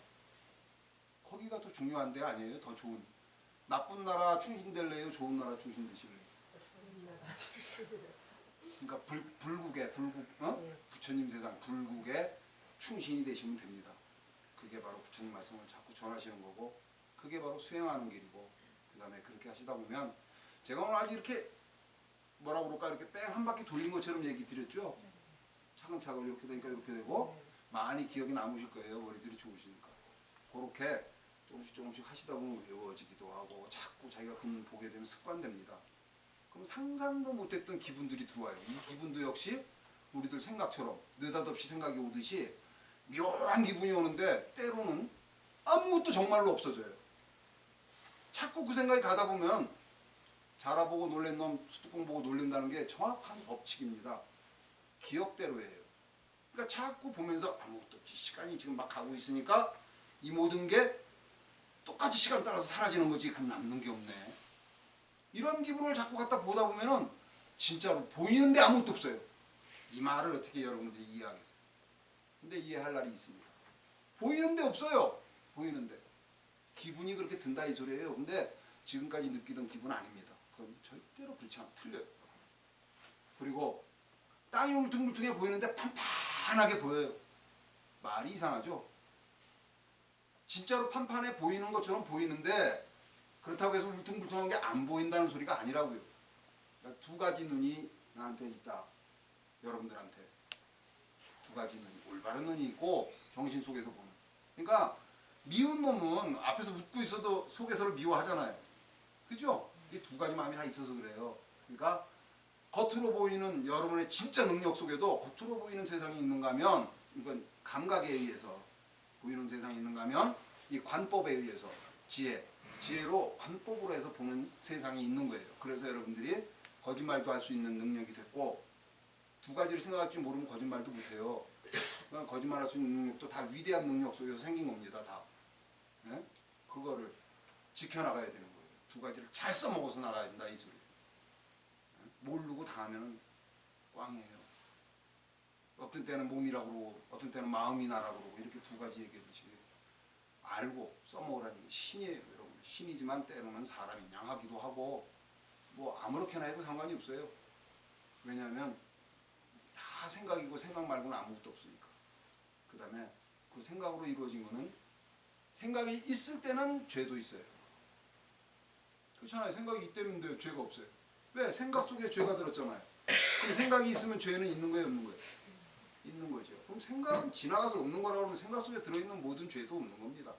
거기가 더 중요한 데 아니에요? 더 좋은. 나쁜 나라 충신 될래요? 좋은 나라 충신 되실래요? 그러니까 불국의 부처님 세상 불국의 충신이 되시면 됩니다. 그게 바로 부처님 말씀을 자꾸 전하시는 거고, 그게 바로 수행하는 길이고, 그 다음에 그렇게 하시다 보면, 제가 오늘 아주 이렇게 뭐라고 그럴까, 이렇게 뺑 한 바퀴 돌린 것처럼 얘기 드렸죠. 차근차근 이렇게 되니까 이렇게 되고 많이 기억이 남으실 거예요. 머리들이 좋으시니까. 그렇게 조금씩 하시다 보면 외워지기도 하고 자꾸 자기가 그 보게 되면 습관됩니다. 그럼 상상도 못했던 기분들이 들어와요. 이 기분도 역시 우리들 생각처럼 느닷없이 생각이 오듯이 묘한 기분이 오는데 때로는 아무것도 정말로 없어져요. 자꾸 그 생각이 가다 보면 자라보고 놀란 놈 수뚜껑 보고 놀란다는 게 정확한 법칙입니다. 기억대로예요. 그러니까 자꾸 보면서 아무것도 없지, 시간이 지금 막 가고 있으니까 이 모든 게 똑같이 시간 따라서 사라지는 거지, 그럼 남는 게 없네. 이런 기분을 자꾸 갖다 보다 보면은 진짜로 보이는데 아무것도 없어요. 이 말을 어떻게 여러분들이 이해하겠어요? 근데 이해할 날이 있습니다. 보이는데 없어요. 보이는데. 기분이 그렇게 든다 이 소리예요. 근데 지금까지 느끼던 기분 아닙니다. 그건 절대로 그렇지 않아. 틀려요. 그리고 땅이 울퉁불퉁해 보이는데 판판하게 보여요. 말이 이상하죠? 진짜로 판판해 보이는 것처럼 보이는데 그렇다고 해서 울퉁불퉁한 게 안 보인다는 소리가 아니라고요. 그러니까 두 가지 눈이 나한테 있다. 여러분들한테. 두 가지 눈이. 올바른 눈이 있고 정신 속에서 보는. 그러니까 미운 놈은 앞에서 웃고 있어도 속에서를 미워하잖아요. 그죠? 이 두 가지 마음이 다 있어서 그래요. 그러니까 겉으로 보이는 여러분의 진짜 능력 속에도 겉으로 보이는 세상이 있는가 하면, 이건 감각에 의해서 보이는 세상이 있는가 하면 이 관법에 의해서 지혜로 관법으로 해서 보는 세상이 있는 거예요. 그래서 여러분들이 거짓말도 할 수 있는 능력이 됐고, 두 가지를 생각할 줄 모르면 거짓말도 못해요. 그러니까 거짓말할 수 있는 능력도 다 위대한 능력 속에서 생긴 겁니다. 다. 네? 그거를 지켜나가야 되는 거예요. 두 가지를 잘 써먹어서 나가야 된다 이 소리예요. 네? 모르고 당하면 꽝이에요. 어떤 때는 몸이라고 그러고 어떤 때는 마음이나라고 그러고 이렇게 두 가지 얘기하듯이 알고 써먹으라는 게 신이에요. 여러분. 신이지만 때로는 사람이 양하기도 하고 뭐 아무렇게나 해도 상관이 없어요. 왜냐하면 다 생각이고 생각 말고는 아무것도 없으니까. 그 다음에 그 생각으로 이루어진 거는, 생각이 있을 때는 죄도 있어요. 그렇잖아요. 생각이 있다는데 죄가 없어요. 왜? 생각 속에 죄가 들었잖아요. 그럼 생각이 있으면 죄는 있는 거예요, 없는 거예요? 있는 거죠. 그럼 생각은 지나가서 없는 거라고 하면 생각 속에 들어있는 모든 죄도 없는 겁니다.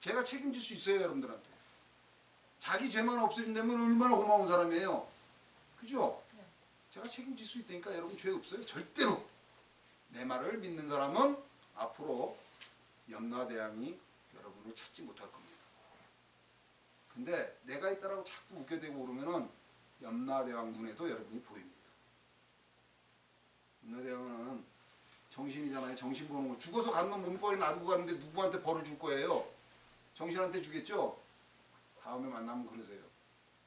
제가 책임질 수 있어요, 여러분들한테. 자기 죄만 없어진다면 얼마나 고마운 사람이에요. 그죠? 제가 책임질 수 있다니까 여러분 죄 없어요. 절대로. 내 말을 믿는 사람은 앞으로 염라대왕이 여러분을 찾지 못할 겁니다. 근데 내가 있다라고 자꾸 우겨대고 그러면은 염라대왕 눈에도 여러분이 보입니다. 염라대왕은 정신이잖아요. 정신 보는 거. 죽어서 간 놈 몸뚱아리 놔두고 갔는데 누구한테 벌을 줄 거예요? 정신한테 주겠죠? 다음에 만나면 그러세요.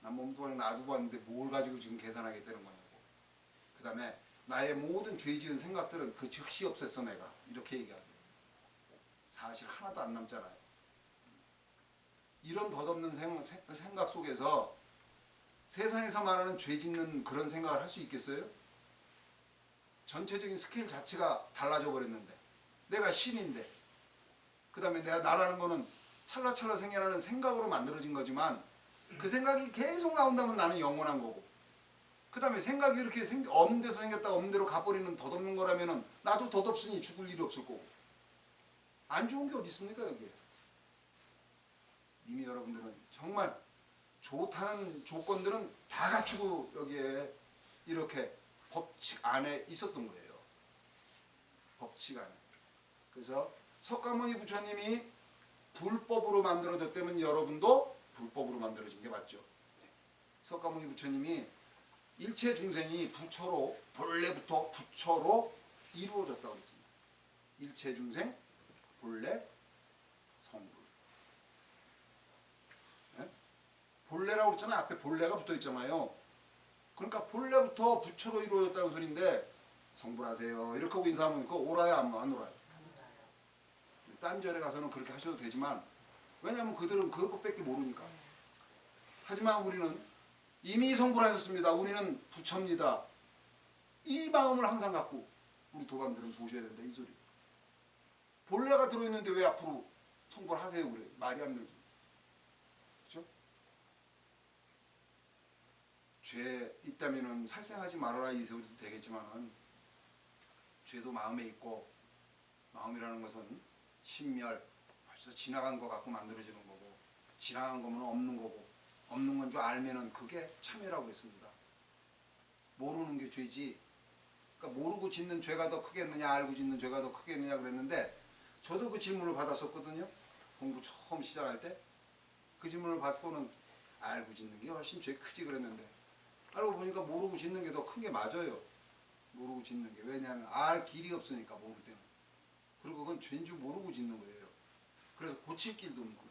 난 몸뚱아리 놔두고 왔는데 뭘 가지고 지금 계산하겠다는 거냐고. 그 다음에 나의 모든 죄 지은 생각들은 그 즉시 없앴어 내가. 이렇게 얘기하세요. 사실 하나도 안 남잖아요. 이런 덧없는 생각 속에서 세상에서 말하는 죄 짓는 그런 생각을 할 수 있겠어요? 전체적인 스케일 자체가 달라져 버렸는데 내가 신인데 그 다음에 내가 나라는 거는 찰나찰나 생겨나는 생각으로 만들어진 거지만 그 생각이 계속 나온다면 나는 영원한 거고 그 다음에 생각이 이렇게 없는 데서 생겼다가 없는 데로 가버리는 덧없는 거라면은 나도 덧없으니 죽을 일이 없을 거고 안 좋은 게 어디 있습니까 여기에. 이미 여러분들은 정말 좋다는 조건들은 다 갖추고 여기에 이렇게 법칙 안에 있었던 거예요. 법칙 안에. 그래서 석가모니 부처님이 불법으로 만들어졌다면 여러분도 불법으로 만들어진 게 맞죠. 석가모니 부처님이 일체 중생이 부처로 본래부터 부처로 이루어졌다고 했습니다. 일체 중생 본래 성불. 네? 본래라고 했잖아요. 앞에 본래가 붙어 있잖아요. 그러니까 본래부터 부처로 이루어졌다는 소리인데 성불하세요 이렇게 하고 인사하면 그거 오라요 안 오라요? 딴 절에 가서는 그렇게 하셔도 되지만 왜냐하면 그들은 그것밖에 모르니까. 하지만 우리는 이미 성불하셨습니다. 우리는 부처입니다. 이 마음을 항상 갖고 우리 도반들은 보셔야 된다 이 소리. 본래가 들어있는데 왜 앞으로 성불하세요 그래. 말이 안 들죠. 그렇죠? 죄 있다면은 살생하지 말아라 이 소리도 되겠지만은 죄도 마음에 있고 마음이라는 것은 신멸 벌써 지나간 거 갖고 만들어지는 거고 지나간 거면 없는 거고 없는 건 줄 알면은 그게 참회라고 했습니다. 모르는 게 죄지. 그러니까 모르고 짓는 죄가 더 크겠느냐 알고 짓는 죄가 더 크겠느냐 그랬는데 저도 그 질문을 받았었거든요. 공부 처음 시작할 때 그 질문을 받고는 알고 짓는 게 훨씬 죄 크지 그랬는데 알고 보니까 모르고 짓는 게 더 큰 게 맞아요. 모르고 짓는 게. 왜냐하면 알 길이 없으니까 모를 때는. 그리고 그건 죄인 줄 모르고 짓는 거예요. 그래서 고칠 길도 없는 거예요.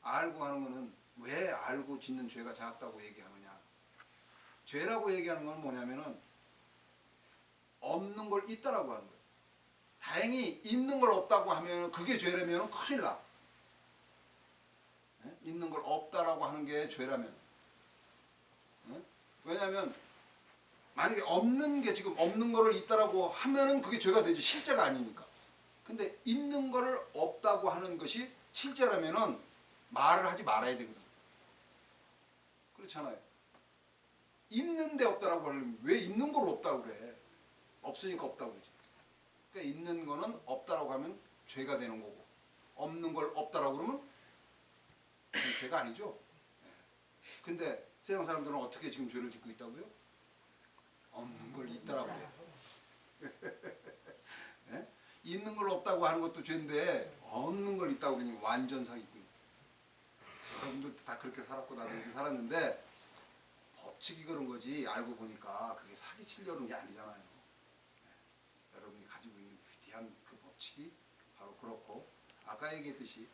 알고 하는 거는 왜 알고 짓는 죄가 작다고 얘기하느냐. 죄라고 얘기하는 건 뭐냐면은 없는 걸 있다라고 하는 거예요. 다행히 있는 걸 없다고 하면 그게 죄라면 큰일 나. 네? 있는 걸 없다라고 하는 게 죄라면. 네? 왜냐하면 만약에 없는 게 지금 없는 거를 있다라고 하면은 그게 죄가 되지 실제가 아니니까. 근데 있는 거를 없다고 하는 것이 실제라면은 말을 하지 말아야 되거든. 그렇잖아요. 있는데 없다라고 하려면 왜 있는 걸 없다고 그래? 없으니까 없다고 그러지. 그러니까 있는 거는 없다라고 하면 죄가 되는 거고 없는 걸 없다라고 그러면 그건 죄가 아니죠. 네. 근데 세상 사람들은 어떻게 지금 죄를 짓고 있다고요? 없는 걸 있다라고 그래. 네? 있는 걸 없다고 하는 것도 죄인데 없는 걸 있다고 그러니 완전 사기꾼. 여러분들도 다 그렇게 살았고 나도 그렇게 살았는데 법칙이 그런 거지 알고 보니까 그게 사기치려는 게 아니잖아요. 네. 여러분이 가지고 있는 위대한 그 법칙이 바로 그렇고 아까 얘기했듯이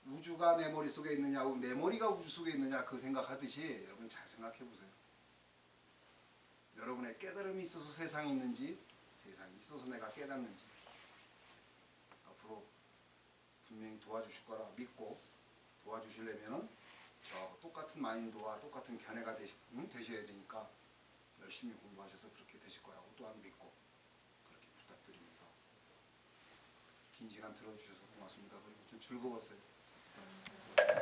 우주가 내 머릿속에 있느냐 내 머리가 우주 속에 있느냐 그 생각하듯이 여러분 잘 생각해 보세요. 여러분의 깨달음이 있어서 세상이 있는지 세상이 있어서 내가 깨닫는지 앞으로 분명히 도와주실 거라 믿고 도와주시려면은 저하고 똑같은 마인드와 똑같은 견해가 되셔야 되니까 열심히 공부하셔서 그렇게 되실 거라고 또한 믿고 그렇게 부탁드리면서 긴 시간 들어주셔서 고맙습니다. 그리고 좀 즐거웠어요.